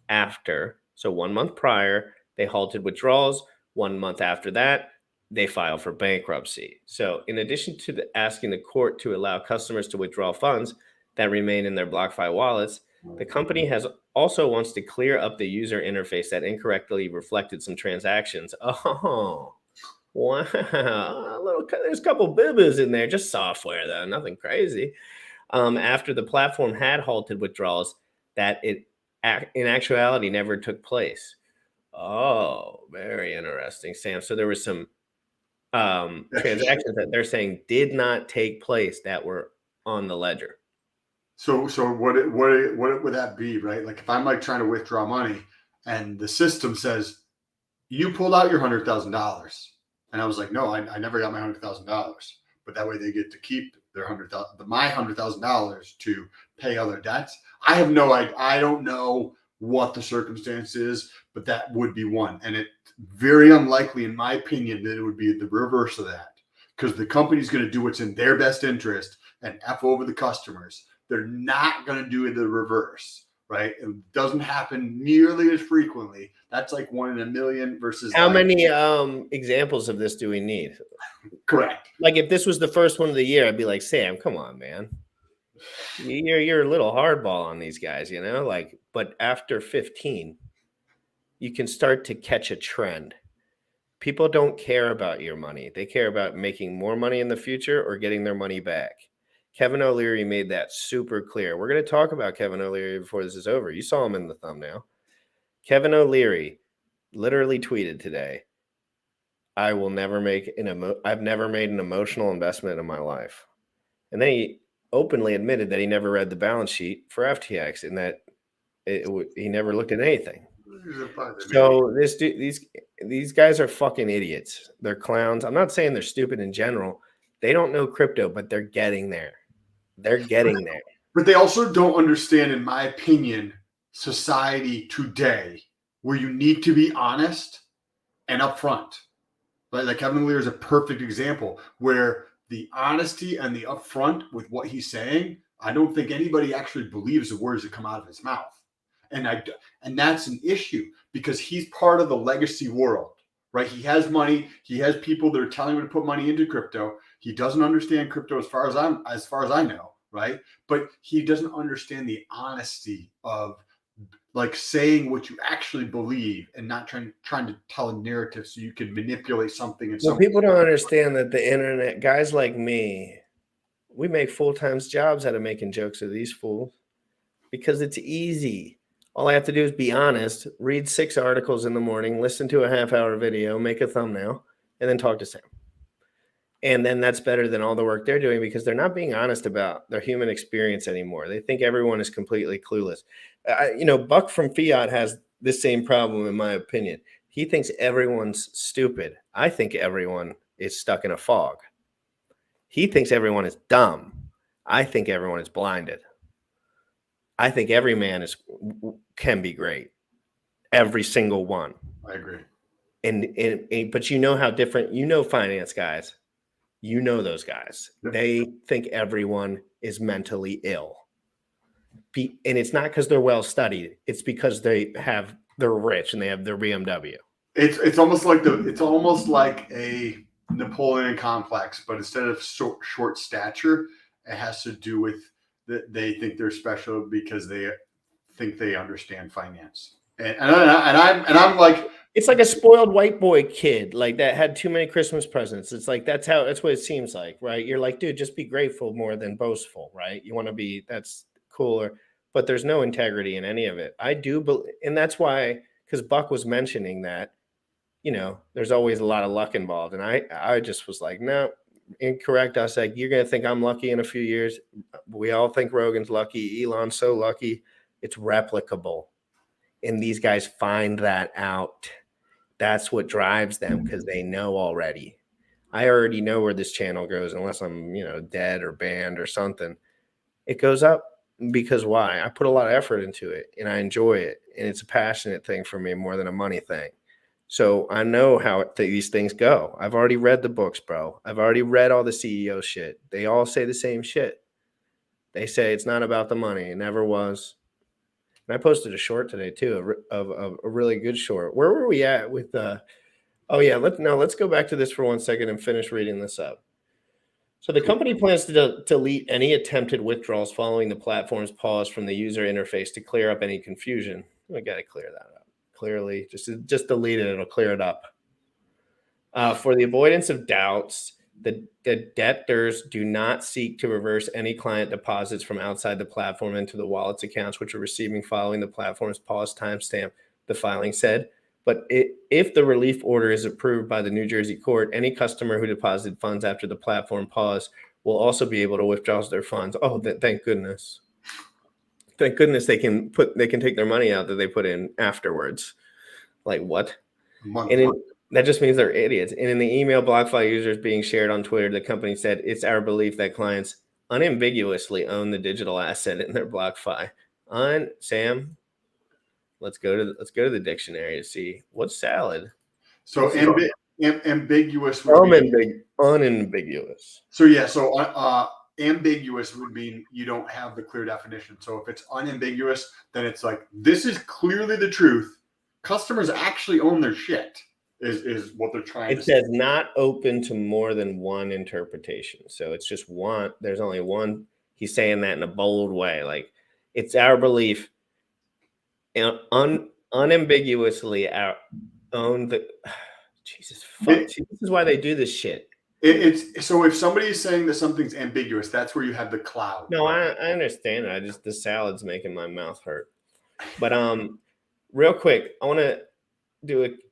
after. So 1 month prior, they halted withdrawals. 1 month after that, they filed for bankruptcy. So in addition to asking the court to allow customers to withdraw funds that remain in their BlockFi wallets, the company also wants to clear up the user interface that incorrectly reflected some transactions. Oh, wow. There's a couple boo-boos in there, just software though, nothing crazy. After the platform had halted withdrawals that in actuality never took place. Oh, very interesting, Sam. So there was some transactions that they're saying did not take place that were on the ledger. So what would that be, right? Like, if I'm like trying to withdraw money and the system says you pulled out your $100,000, and I was like, no, I never got my $100,000, but that way they get to keep their my $100,000 to pay other debts. I have no idea. I don't know what the circumstance is, but that would be one, and it's very unlikely, in my opinion, that it would be the reverse of that, because the company's going to do what's in their best interest and F over the customers. They're not going to do the reverse, right? It doesn't happen nearly as frequently. That's like 1 in a million versus how many examples of this do we need? Correct. Like, if this was the first one of the year, I'd be like, Sam, come on, man. You're a little hardball on these guys, you know? Like, but after 15, you can start to catch a trend. People don't care about your money. They care about making more money in the future or getting their money back. Kevin O'Leary made that super clear. We're going to talk about Kevin O'Leary before this is over. You saw him in the thumbnail. Kevin O'Leary literally tweeted today, I've never made an emotional investment in my life. And then he openly admitted that he never read the balance sheet for FTX and that he never looked at anything. So these guys are fucking idiots. They're clowns. I'm not saying they're stupid in general. They don't know crypto, but they're getting there. They're getting there. But they also don't understand, in my opinion, society today, where you need to be honest and upfront. Like Kevin O'Leary is a perfect example where the honesty and the upfront with what he's saying, I don't think anybody actually believes the words that come out of his mouth. And that's an issue, because he's part of the legacy world, right? He has money. He has people that are telling him to put money into crypto. He doesn't understand crypto as far as I know, right? But he doesn't understand the honesty of like saying what you actually believe and not trying to tell a narrative so you can manipulate something. Well, people don't understand that the internet, guys like me, we make full-time jobs out of making jokes of these fools because it's easy. All I have to do is be honest, read 6 articles in the morning, listen to a half-hour video, make a thumbnail, and then talk to Sam. And then that's better than all the work they're doing, because they're not being honest about their human experience anymore. They think everyone is completely clueless. Buck from Fiat has this same problem, in my opinion. He thinks everyone's stupid. I think everyone is stuck in a fog. He thinks everyone is dumb. I think everyone is blinded. I think every man can be great. Every single one. I agree. But how different, finance guys. You know those guys. They think everyone is mentally ill. And it's not because they're well studied. It's because they're rich and they have their BMW. It's almost like a Napoleon complex, but instead of short stature, it has to do with that they think they're special because they think they understand finance. And I'm like, it's like a spoiled white boy kid, like that had too many Christmas presents. It's like that's what it seems like, right? You're like, dude, just be grateful more than boastful, right? You want to be, that's cooler, but there's no integrity in any of it. I do believe, and that's why, because Buck was mentioning that there's always a lot of luck involved. And I just was like, no, incorrect. I was like, you're going to think I'm lucky in a few years. We all think Rogan's lucky. Elon's so lucky. It's replicable. And these guys find that out. That's what drives them, because they know already. I already know where this channel goes, unless I'm, dead or banned or something. It goes up because why? I put a lot of effort into it and I enjoy it. And it's a passionate thing for me more than a money thing. So I know how these things go. I've already read the books, bro. I've already read all the CEO shit. They all say the same shit. They say it's not about the money. It never was. And I posted a short today too, of a really good short. Where were we at with let's go back to this for 1 second and finish reading this up. So the company plans to delete any attempted withdrawals following the platform's pause from the user interface to clear up any confusion. We got to clear that up. Clearly, just delete it. It'll clear it up. For the avoidance of doubts, the debtors do not seek to reverse any client deposits from outside the platform into the wallet's accounts, which are receiving following the platform's pause timestamp, the filing said. But if the relief order is approved by the New Jersey court, any customer who deposited funds after the platform pause will also be able to withdraw their funds. Oh, thank goodness. Thank goodness they can take their money out that they put in afterwards. Like what? That just means they're idiots. And in the email BlockFi users being shared on Twitter, the company said it's our belief that clients unambiguously own the digital asset in their BlockFi. Sam, let's go to the dictionary to see what's salad. So ambiguous. Unambiguous. So yeah. So ambiguous would mean you don't have the clear definition. So if it's unambiguous, then it's like, this is clearly the truth. Customers actually own their shit. Is what they're trying to say. It says not open to more than one interpretation. So it's just one. There's only one. He's saying that in a bold way. Like, it's our belief, unambiguously own the. Jesus fuck. See, this is why they do this shit. It's so if somebody is saying that something's ambiguous, that's where you have the cloud. No, I understand it. The salad's making my mouth hurt. But real quick, I want to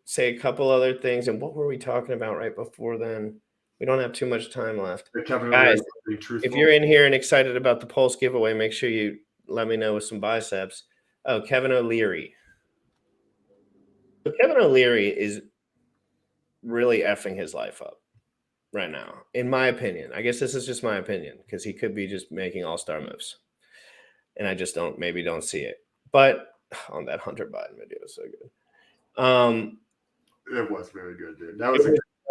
say a couple other things. And what were we talking about right before then? We don't have too much time left. Guys, if you're in here and excited about the Pulse giveaway, make sure you let me know with some biceps. Oh, Kevin O'Leary. So Kevin O'Leary is really effing his life up right now, in my opinion. I guess this is just my opinion, because he could be just making all-star moves. And I just don't see it. But on that Hunter Biden video was so good. It was very good, dude. That was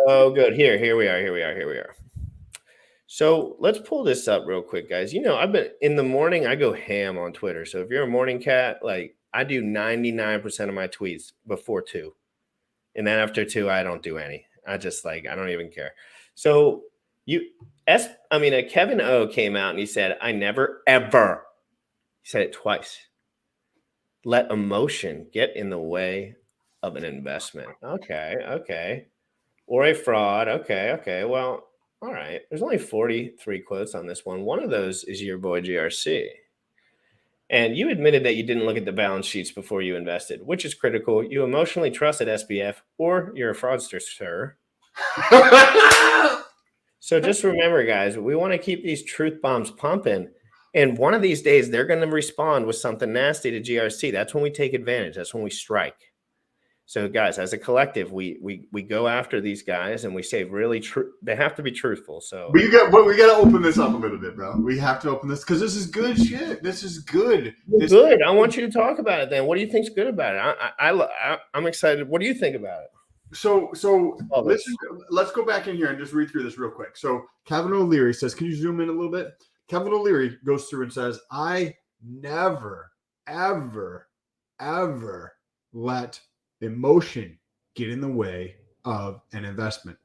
so good. Here we are. So let's pull this up real quick, guys. I've been in the morning, I go ham on Twitter. So if you're a morning cat, like, I do 99% of my tweets before 2. And then after 2, I don't do any. I just I don't even care. So Kevin O came out and he said, I never ever, he said it twice, let emotion get in the way of an investment. Okay. Or a fraud. Okay. Well, all right. There's only 43 quotes on this one. One of those is your boy GRC. And you admitted that you didn't look at the balance sheets before you invested, which is critical. You emotionally trusted SBF, or you're a fraudster, sir. So just remember, guys, we want to keep these truth bombs pumping. And one of these days, they're going to respond with something nasty to GRC. That's when we take advantage. That's when we strike. So, guys, as a collective, we go after these guys and we say really true. They have to be truthful. So we got to open this up a little bit, bro. We have to open this because this is good shit. This is good. Good. I want you to talk about it. Then, what do you think's good about it? I'm excited. What do you think about it? So listen. Let's go back in here and just read through this real quick. So Kevin O'Leary says, "Can you zoom in a little bit?" Kevin O'Leary goes through and says, "I never, ever, ever let emotion get in the way of an investment."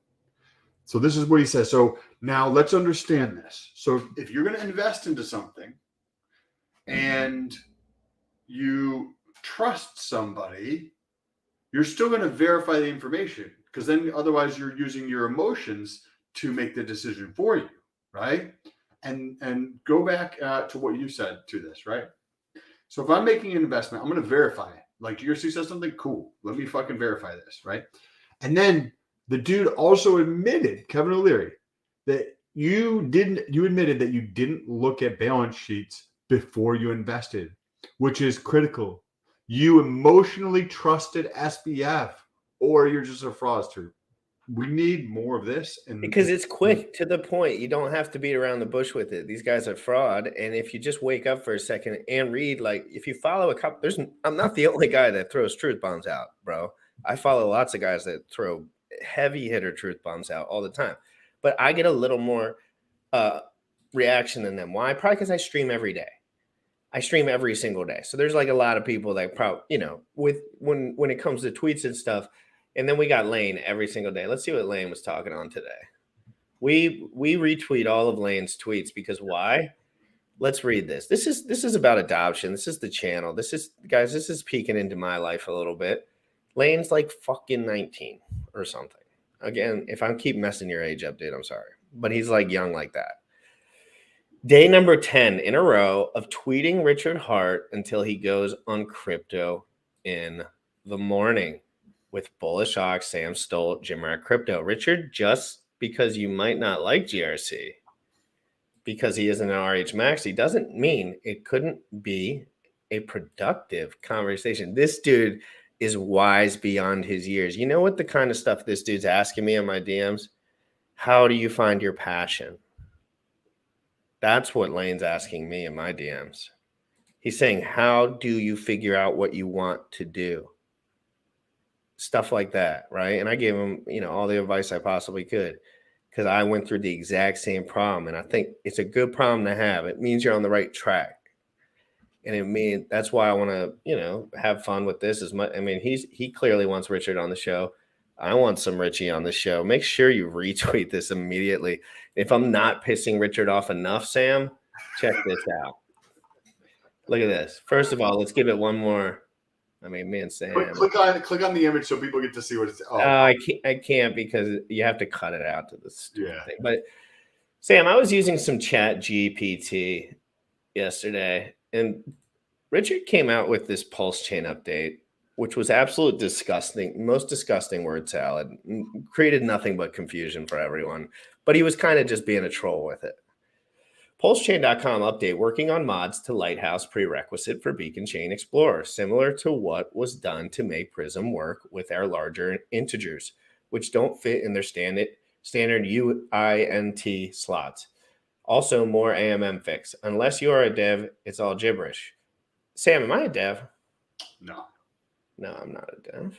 So this is what he says. So now let's understand this. So if you're going to invest into something and you trust somebody, you're still going to verify the information, because then otherwise you're using your emotions to make the decision for you, right? And go back to what you said to this, right? So if I'm making an investment, I'm going to verify it. Like GRC says something cool, let me fucking verify this, right? And then the dude also admitted, Kevin O'Leary, that you admitted that you didn't look at balance sheets before you invested, which is critical. You emotionally trusted SBF, or you're just a fraudster. We need more of this. And because it's quick to the point. You don't have to beat around the bush with it. These guys are fraud. And if you just wake up for a second and read, like if you follow a couple, I'm not the only guy that throws truth bombs out, bro. I follow lots of guys that throw heavy hitter truth bombs out all the time. But I get a little more reaction than them. Why? Probably because I stream every day. I stream every single day. So there's like a lot of people that probably, with when it comes to tweets and stuff. And then we got Lane every single day. Let's see what Lane was talking on today. We retweet all of Lane's tweets because why? Let's read this. This is about adoption. This is the channel. This is peeking into my life a little bit. Lane's like fucking 19 or something. Again, if I keep messing your age up, dude, I'm sorry. But he's like young like that. Day number 10 in a row of tweeting Richard Hart until he goes on crypto in the morning with Bullish Ox, Sam Stolt, Jim Rat Crypto. Richard, just because you might not like GRC, because he isn't an RH Maxi, doesn't mean it couldn't be a productive conversation. This dude is wise beyond his years. You know what the kind of stuff this dude's asking me on my DMs? How do you find your passion? That's what Lane's asking me in my DMs. He's saying, how do you figure out what you want to do? Stuff like that, right? And I gave him, all the advice I possibly could because I went through the exact same problem. And I think it's a good problem to have. It means you're on the right track. And that's why I want to, have fun with this as much. I mean, he clearly wants Richard on the show. I want some Richie on the show. Make sure you retweet this immediately. If I'm not pissing Richard off enough, Sam, check this out. Look at this. First of all, let's give it one more. I mean, me and Sam. Click on the image so people get to see what it's. Oh, I can't because you have to cut it out to this stupid thing. But Sam, I was using some Chat GPT yesterday, and Richard came out with this pulse chain update, which was absolute disgusting, most disgusting word salad, created nothing but confusion for everyone. But he was kind of just being a troll with it. PulseChain.com update, working on mods to Lighthouse prerequisite for Beacon Chain Explorer, similar to what was done to make Prism work with our larger integers, which don't fit in their standard UINT slots. Also, more AMM fix. Unless you are a dev, it's all gibberish. Sam, am I a dev? No. No, I'm not a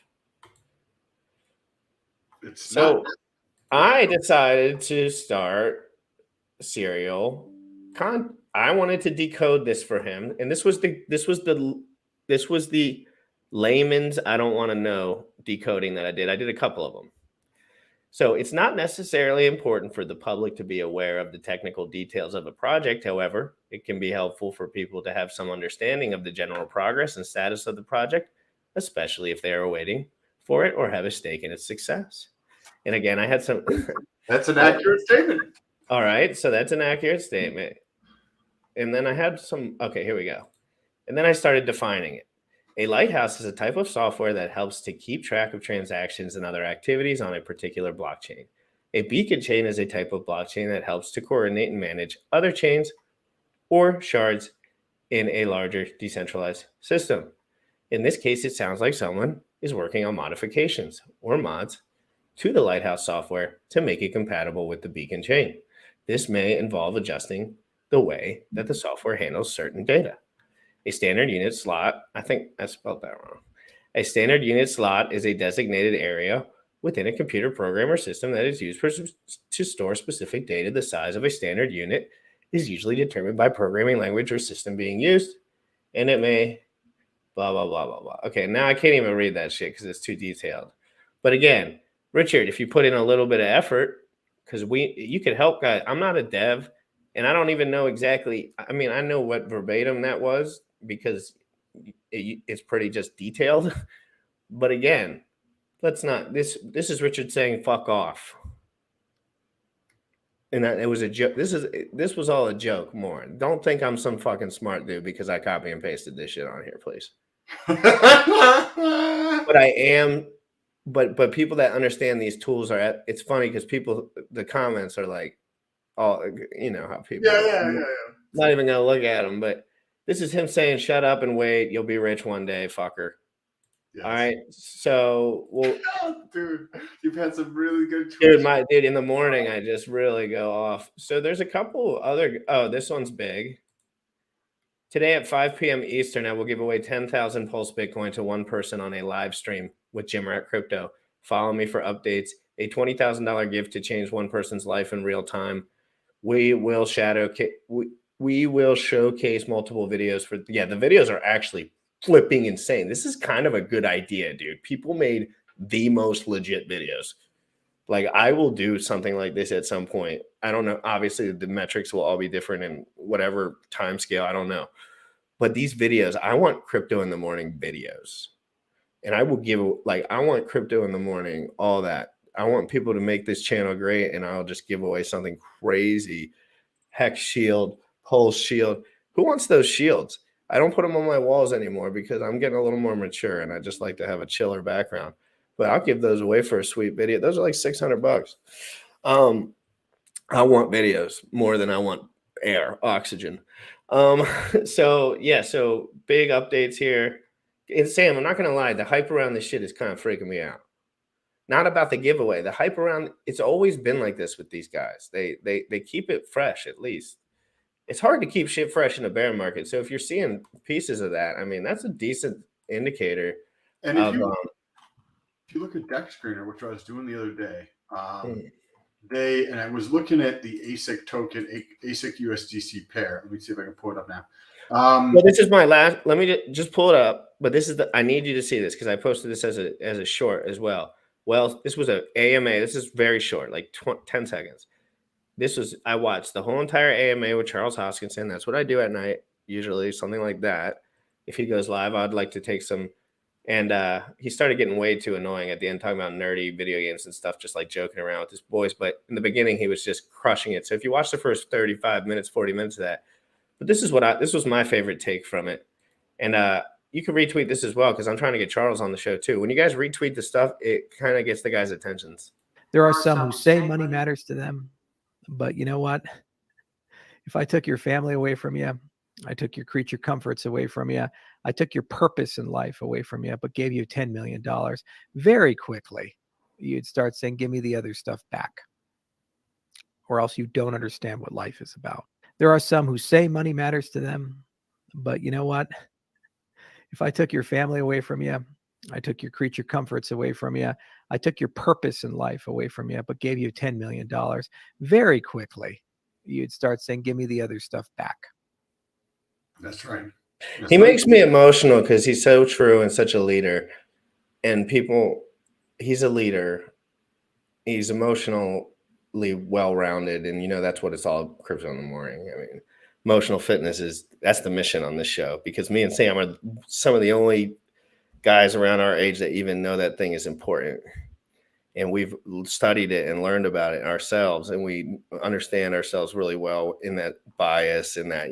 dev. So I decided to start serial I wanted to decode this for him, and this was the layman's I don't want to know decoding that I did. I did a couple of them. So it's not necessarily important for the public to be aware of the technical details of a project. However, it can be helpful for people to have some understanding of the general progress and status of the project, especially if they are waiting for it or have a stake in its success. And again, I had some. That's an accurate statement. All right, so that's an accurate statement. And then I had some, okay, here we go. And then I started defining it. A lighthouse is a type of software that helps to keep track of transactions and other activities on a particular blockchain. A beacon chain is a type of blockchain that helps to coordinate and manage other chains or shards in a larger decentralized system. In this case, it sounds like someone is working on modifications or mods to the Lighthouse software to make it compatible with the beacon chain. This may involve adjusting the way that the software handles certain data. A standard unit slot, I think I spelled that wrong. A standard unit slot is a designated area within a computer program or system that is used to store specific data. The size of a standard unit is usually determined by programming language or system being used, and it may blah, blah, blah, blah, blah. Okay, now I can't even read that shit because it's too detailed. But again, Richard, if you put in a little bit of effort, because you could help guys. I'm not a dev, and I don't even know exactly. I mean, I know what verbatim that was because it's pretty just detailed. But again, let's not. This is Richard saying "fuck off," and it was a joke. This was all a joke. More. Don't think I'm some fucking smart dude because I copy and pasted this shit on here, please. But I am but people that understand these tools it's funny because the comments are like, all, you know how people not even gonna look at them, but this is him saying, shut up and wait, you'll be rich one day, fucker. Yes. All right, so dude, you've had some really good tweets. Dude, in the morning I just really go off. So there's a couple other, this one's big. Today at 5 p.m. Eastern, I will give away 10,000 Pulse Bitcoin to one person on a live stream with Jim Rat Crypto. Follow me for updates. A $20,000 gift to change one person's life in real time. We will showcase multiple videos for, the videos are actually flipping insane. This is kind of a good idea, dude. People made the most legit videos. Like, I will do something like this at some point. I don't know. Obviously, the metrics will all be different in whatever time scale. I don't know. But these videos, I want crypto in the morning videos. And I will give, I want crypto in the morning, all that. I want people to make this channel great, and I'll just give away something crazy. Hex shield, Pulse shield. Who wants those shields? I don't put them on my walls anymore because I'm getting a little more mature, and I just like to have a chiller background. But I'll give those away for a sweet video. Those are like $600. I want videos more than I want air, oxygen. So big updates here. And Sam, I'm not gonna lie, the hype around this shit is kind of freaking me out. Not about the giveaway. The hype around, it's always been like this with these guys. They keep it fresh, at least. It's hard to keep shit fresh in a bear market. So if you're seeing pieces of that, I mean, that's a decent indicator. And if you look at Deck Screener, which I was doing the other day, and I was looking at the ASIC token, ASIC USDC pair. Let me see if I can pull it up now. Well, this is my last. Let me just pull it up. But this is I need you to see this because I posted this as a short as well. Well, this was an AMA. This is very short, like 10 seconds. I watched the whole entire AMA with Charles Hoskinson. That's what I do at night, usually, something like that. If he goes live, I'd like to take some. And he started getting way too annoying at the end, talking about nerdy video games and stuff, just like joking around with his boys. But in the beginning, he was just crushing it. So if you watch the first 35 minutes, 40 minutes of that, but this was my favorite take from it. And you can retweet this as well because I'm trying to get Charles on the show too. When you guys retweet the stuff, it kind of gets the guys' attentions. There are some who say money matters to them, but you know what? If I took your family away from you, I took your creature comforts away from you, I took your purpose in life away from you, but gave you $10 million, very quickly, you'd start saying, give me the other stuff back. Or else you don't understand what life is about. There are some who say money matters to them, but you know what? If I took your family away from you, I took your creature comforts away from you, I took your purpose in life away from you, but gave you $10 million, very quickly, you'd start saying, give me the other stuff back. That's right. He makes me emotional because he's so true and such a leader. And he's a leader. He's emotionally well-rounded. And, that's what it's all crypto in the morning. I mean, emotional fitness that's the mission on this show because me and Sam are some of the only guys around our age that even know that thing is important. And we've studied it and learned about it ourselves. And we understand ourselves really well in that bias and that,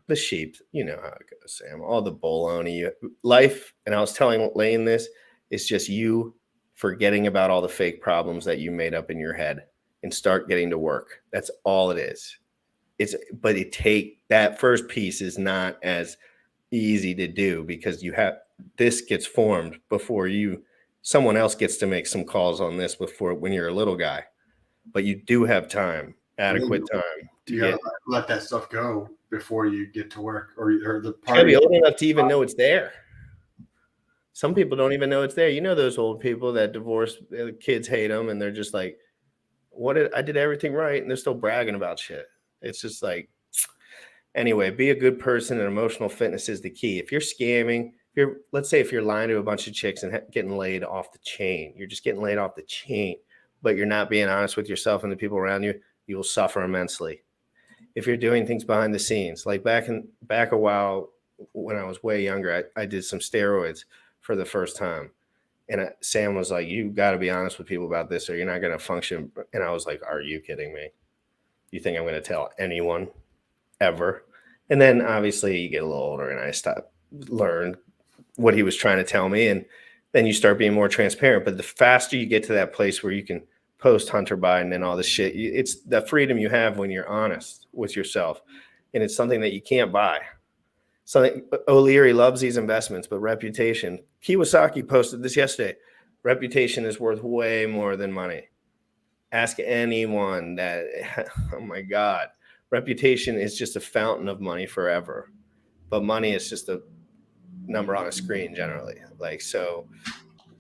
the sheep, how it goes, Sam, all the baloney life. And I was telling Lane this, it's just you forgetting about all the fake problems that you made up in your head and start getting to work. That's all it is. But that first piece is not as easy to do because this gets formed before someone else gets to make some calls on this when you're a little guy, but you do have adequate time to let that stuff go before you get to work or the party. You gotta be old enough to even know it's there. Some people don't even know it's there. Those old people that divorce, kids hate them, and they're just like, I did everything right, and they're still bragging about shit. It's just like, anyway, be a good person, and emotional fitness is the key. If you're scamming, let's say if you're lying to a bunch of chicks and getting laid off the chain, you're just getting laid off the chain, but you're not being honest with yourself and the people around you, you will suffer immensely. If you're doing things behind the scenes, like back a while when I was way younger, I did some steroids for the first time. And Sam was like, you got to be honest with people about this or you're not going to function. And I was like, are you kidding me? You think I'm going to tell anyone ever? And then obviously you get a little older and I learned what he was trying to tell me. And then you start being more transparent. But the faster you get to that place where you can post Hunter Biden and all this shit, it's the freedom you have when you're honest with yourself. And it's something that you can't buy. Something O'Leary loves these investments, but reputation. Kiyosaki posted this yesterday. Reputation is worth way more than money. Ask anyone that, oh my God, reputation is just a fountain of money forever. But money is just a number on a screen generally. Like, so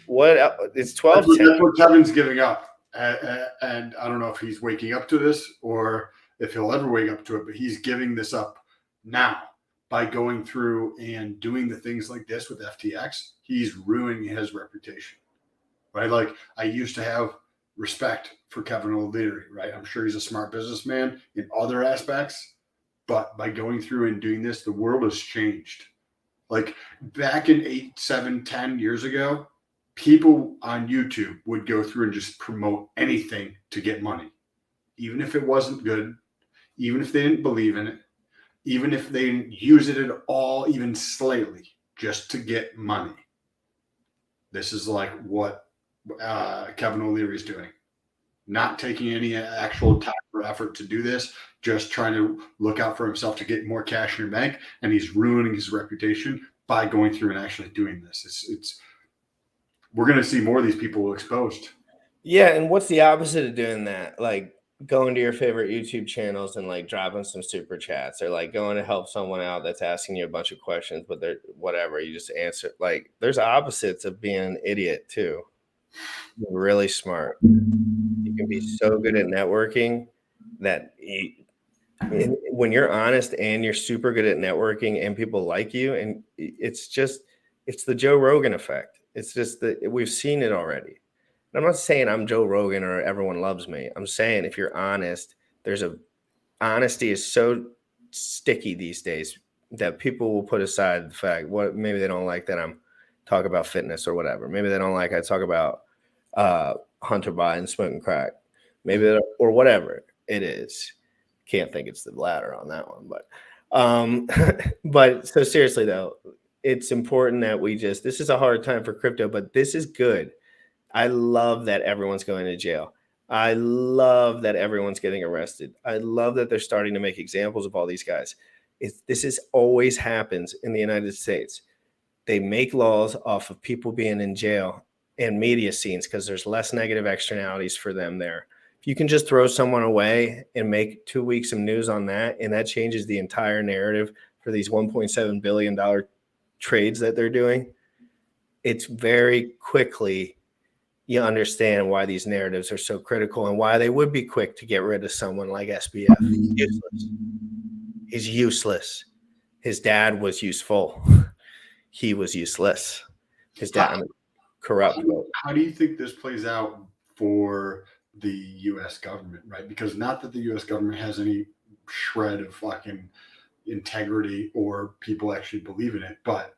what? It's 12. That's what Kevin's giving up. And I don't know if he's waking up to this or if he'll ever wake up to it, but he's giving this up now by going through and doing the things like this with FTX. He's ruining his reputation, right? Like, I used to have respect for Kevin O'Leary, right? I'm sure he's a smart businessman in other aspects, but by going through and doing this, the world has changed. Like back in 8, 7, 10 years ago, people on YouTube would go through and just promote anything to get money, even if it wasn't good, even if they didn't believe in it, even if they didn't use it at all, even slightly, just to get money. This is like what Kevin O'Leary is doing. Not taking any actual time or effort to do this, just trying to look out for himself to get more cash in your bank, and he's ruining his reputation by going through and actually doing this. It's we're going to see more of these people exposed. Yeah, and what's the opposite of doing that? Like going to your favorite YouTube channels and like dropping some super chats, or like going to help someone out that's asking you a bunch of questions, but they're whatever, you just answer. Like there's opposites of being an idiot too. You're really smart. You can be so good at networking that when you're honest and you're super good at networking and people like you, and it's the Joe Rogan effect. It's just that we've seen it already. And I'm not saying I'm Joe Rogan or everyone loves me. I'm saying if you're honest, honesty is so sticky these days that people will put aside the fact maybe they don't like that I'm talk about fitness or whatever. Maybe they don't like I talk about Hunter Biden smoking crack, maybe or whatever it is. Can't think it's the latter on that one, but so seriously though, it's important that this is a hard time for crypto, but this is good. I love that everyone's going to jail. I love that everyone's getting arrested. I love that they're starting to make examples of all these guys. This always happens in the United States. They make laws off of people being in jail and media scenes because there's less negative externalities for them there. If you can just throw someone away and make 2 weeks of news on that, and that changes the entire narrative for these $1.7 billion trades that they're doing, it's very quickly you understand why these narratives are so critical and why they would be quick to get rid of someone like SBF. He's useless. His dad was useful. He was useless. His dad corrupt. How do you think this plays out for the U.S. government, right? Because not that the U.S. government has any shred of fucking integrity or people actually believe in it, but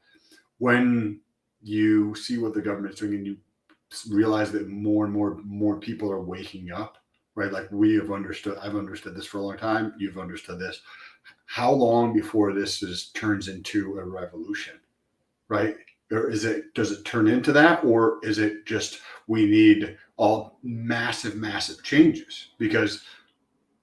when you see what the government's doing and you realize that more and more people are waking up, right? Like I've understood this for a long time. You've understood this. How long before this turns into a revolution, right? Or does it turn into that? Or is it just, we need all massive changes? Because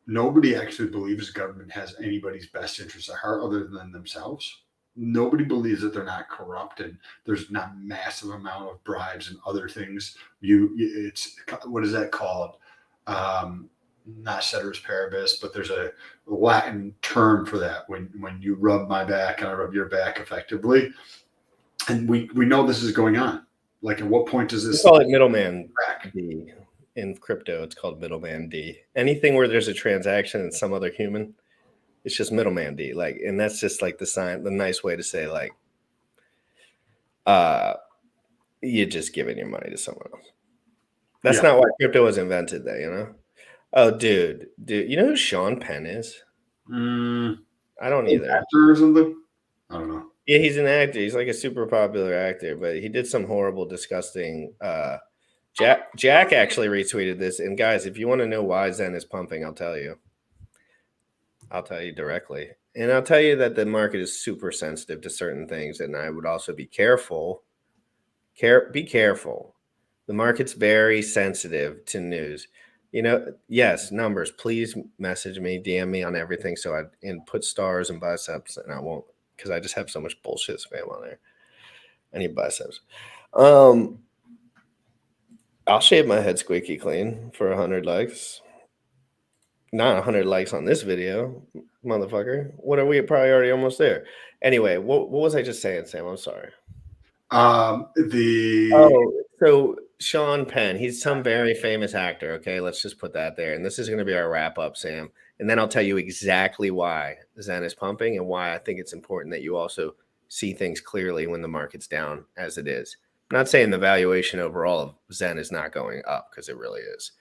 nobody actually believes the government has anybody's best interests at heart other than themselves. Nobody believes that they're not corrupt and there's not massive amount of bribes and other things. It's what is that called? Not ceteris paribus, but there's a Latin term for that. When you rub my back and I rub your back effectively, and we know this is going on. Like, at what point does this? We call it middleman D in crypto. It's called middleman D. Anything where there's a transaction and some other human, it's just middleman D. Like, and that's just like the nice way to say like, you're just giving your money to someone else. That's not why crypto was invented, though. You know? Oh, dude, you know who Sean Penn is? I don't either. Actor or something? I don't know. Yeah, he's an actor. He's like a super popular actor, but he did some horrible, disgusting. Jack actually retweeted this. And guys, if you want to know why Zen is pumping, I'll tell you. I'll tell you directly. And I'll tell you that the market is super sensitive to certain things. And I would also be careful Be careful. The market's very sensitive to news. Yes, numbers. Please message me, DM me on everything. And put stars and biceps, and I won't, because I just have so much bullshit spam on there. I need biceps. I'll shave my head squeaky clean for 100 likes. Not 100 likes on this video, motherfucker. What are we? Probably already almost there. Anyway, what was I just saying, Sam? I'm sorry. So Sean Penn, he's some very famous actor. Okay, let's just put that there. And this is going to be our wrap up, Sam. And then I'll tell you exactly why Zen is pumping and why I think it's important that you also see things clearly when the market's down as it is. I'm not saying the valuation overall of Zen is not going up, because it really is.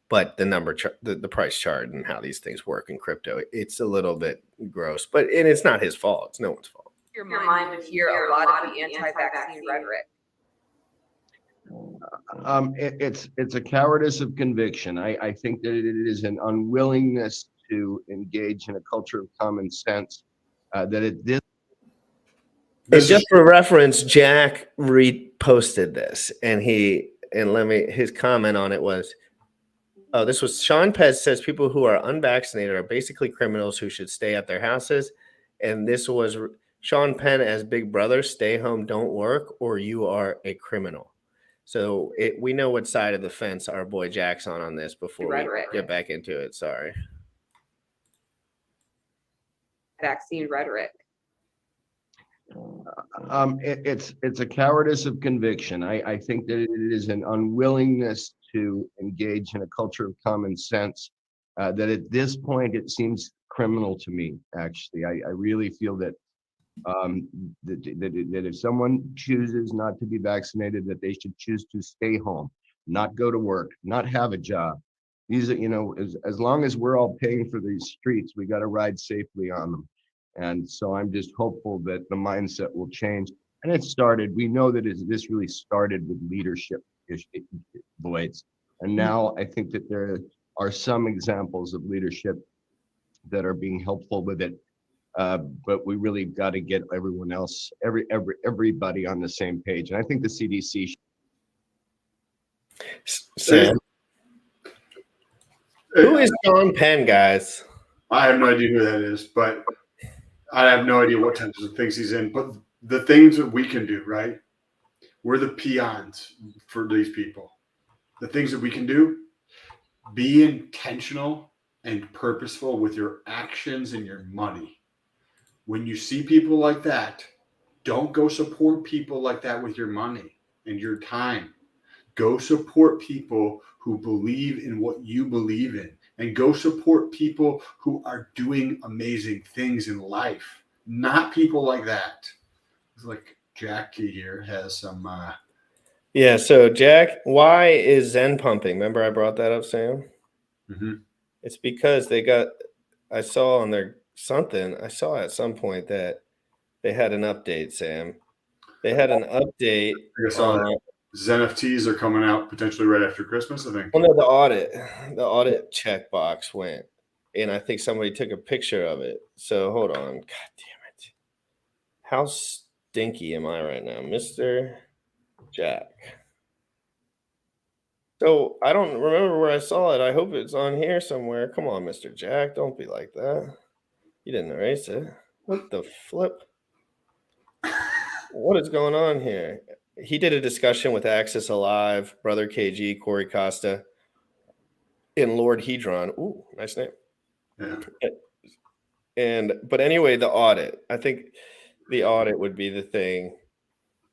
But the price chart and how these things work in crypto, it's a little bit gross. And it's not his fault. It's no one's fault. Your mind would hear a lot of the anti-vaccine rhetoric. It's a cowardice of conviction. I think that it is an unwillingness to engage in a culture of common sense. And just for reference, Jack reposted this, and his comment on it was, this was Sean Pez says people who are unvaccinated are basically criminals who should stay at their houses. And this was Sean Penn as Big Brother, stay home, don't work, or you are a criminal. So we know what side of the fence our boy Jack's on this before we get back into it. Sorry. Vaccine rhetoric. It's a cowardice of conviction. I think that it is an unwillingness to engage in a culture of common sense. That at this point it seems criminal to me. Actually, I really feel that that if someone chooses not to be vaccinated, that they should choose to stay home, not go to work, not have a job. These are, as long as we're all paying for these streets, we got to ride safely on them. And so I'm just hopeful that the mindset will change. And it started, we know that this really started with leadership, Boys. And now I think that there are some examples of leadership that are being helpful with it. But we really got to get everyone else, everybody on the same page. And I think the CDC. Who is Sean Penn, guys? I have no idea who that is, but I have no idea what types of things he's in. But the things that we can do, right? We're the peons for these people. The things that we can do, be intentional and purposeful with your actions and your money. When you see people like that, don't go support people like that with your money and your time. Go support people who believe in what you believe in, and go support people who are doing amazing things in life, not people like that. It's like Jackie here has some. Yeah, so Jack, why is Zen pumping? Remember I brought that up, Sam? Mm-hmm. It's because I saw at some point that they had an update, Sam. They had an update. I saw that Zen FTs are coming out potentially right after Christmas, I think. Well, no, the audit checkbox went, and I think somebody took a picture of it. So hold on. God damn it. How stinky am I right now, Mr. Jack? So I don't remember where I saw it. I hope it's on here somewhere. Come on, Mr. Jack. Don't be like that. You didn't erase it. What the flip? What is going on here? He did a discussion with Axis Alive, Brother KG, Corey Costa, and Lord Hedron. Ooh, nice name. Yeah. But anyway, the audit. I think the audit would be the thing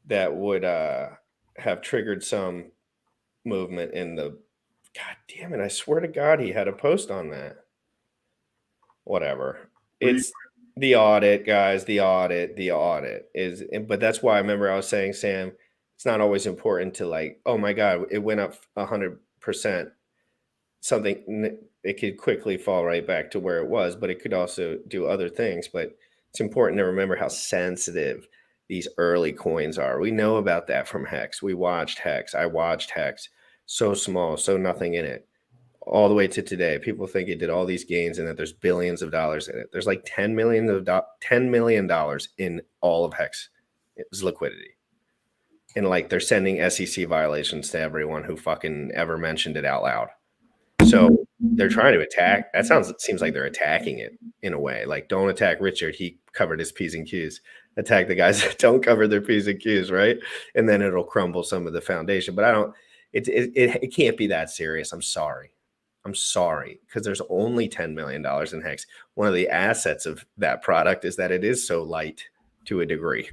that would have triggered some movement in the. God damn it! I swear to God, he had a post on that. Whatever. It's the audit, guys. The audit is. But that's why I remember I was saying, Sam, it's not always important to like, oh my God, it went up 100%. Something, it could quickly fall right back to where it was, but it could also do other things. But it's important to remember how sensitive these early coins are. We know about that from Hex. We watched Hex. I watched Hex. So small, so nothing in it. All the way to today, people think it did all these gains and that there's billions of dollars in it. There's like $10 million in all of Hex. It was liquidity. And like they're sending SEC violations to everyone who fucking ever mentioned it out loud. So they're trying to attack. Seems like they're attacking it in a way. Like, don't attack Richard. He covered his P's and Q's. Attack the guys that don't cover their P's and Q's, right? And then it'll crumble some of the foundation. But it can't be that serious. I'm sorry, because there's only $10 million in Hex. One of the assets of that product is that it is so light to a degree,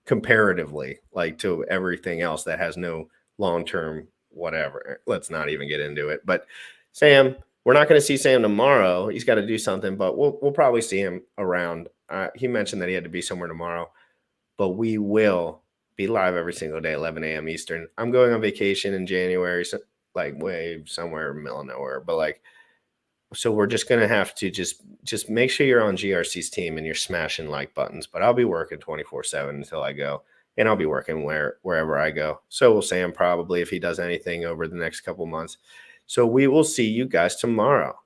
comparatively, like to everything else that has no long-term whatever. Let's not even get into it. But Sam, we're not going to see Sam tomorrow. He's got to do something, but we'll probably see him around. He mentioned that he had to be somewhere tomorrow, but we will be live every single day, 11 a.m. Eastern. I'm going on vacation in January, so like way somewhere in the middle of nowhere. But like, so we're just going to have to just make sure you're on GRC's team and you're smashing like buttons. But I'll be working 24/7 until I go, and I'll be working wherever I go. So will Sam probably if he does anything over the next couple months. So we will see you guys tomorrow.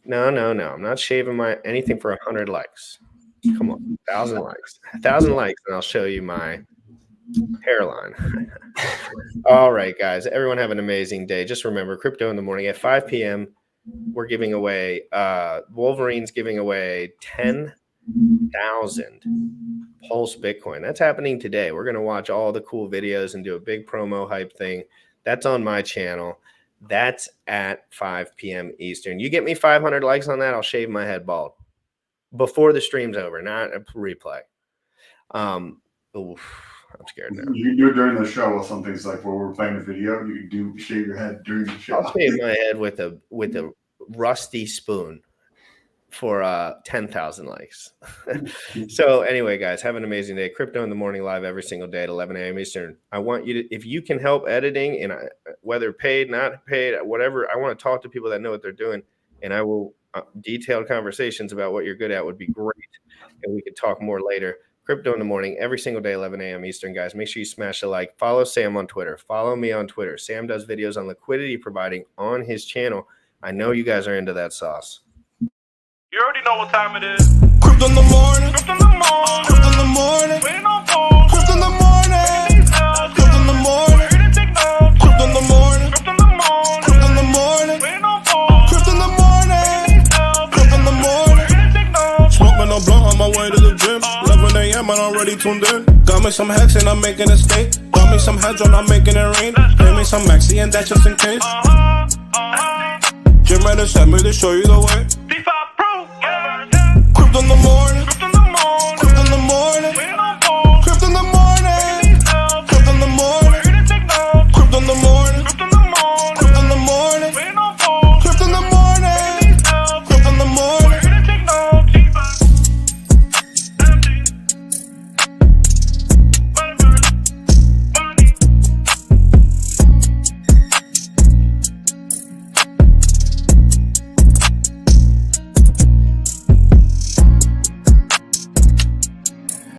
No. I'm not shaving anything for 100 likes. Come on, 1,000 likes. 1,000 likes, and I'll show you my hairline. All right, guys. Everyone have an amazing day. Just remember, Crypto in the Morning at 5 p.m. We're giving away Wolverine's giving away 10,000 Pulse Bitcoin. That's happening today. We're going to watch all the cool videos and do a big promo hype thing. That's on my channel. That's at 5 p.m. Eastern. You get me 500 likes on that, I'll shave my head bald before the stream's over, not a replay. I'm scared now. You can do it during the show or some things like where we're playing the video. You can shave your head during the show. I'll shave my head with a rusty spoon for 10,000 likes. So anyway, guys, have an amazing day. Crypto in the Morning live every single day at 11 a.m. Eastern. I want you to, if you can help editing, and whether paid, not paid, whatever, I want to talk to people that know what they're doing, and I will detailed conversations about what you're good at would be great, and we could talk more later. Crypto in the Morning every single day, 11 a.m. Eastern, guys. Make sure you smash the like. Follow Sam on Twitter. Follow me on Twitter. Sam does videos on liquidity providing on his channel. I know you guys are into that sauce. You already know what time it is. Crypto in the morning. Crypto in the morning. Crypto in the morning. Waiting on phone. Crypto in the morning. Crypto in the morning. Crypto in the morning. Crypto in the morning. Crypto in the morning. Waiting on phone. Crypto in the morning. Crypto in the morning. Smoking a blunt on my way to the gym. 11 a.m. and I'm already tuned in. Got me some hex and I'm making a stake. Got me some hedron, I'm making it rain. Pay me some maxi and that's just in case. Jim ready to send me to show you the way. Crypto in the morning.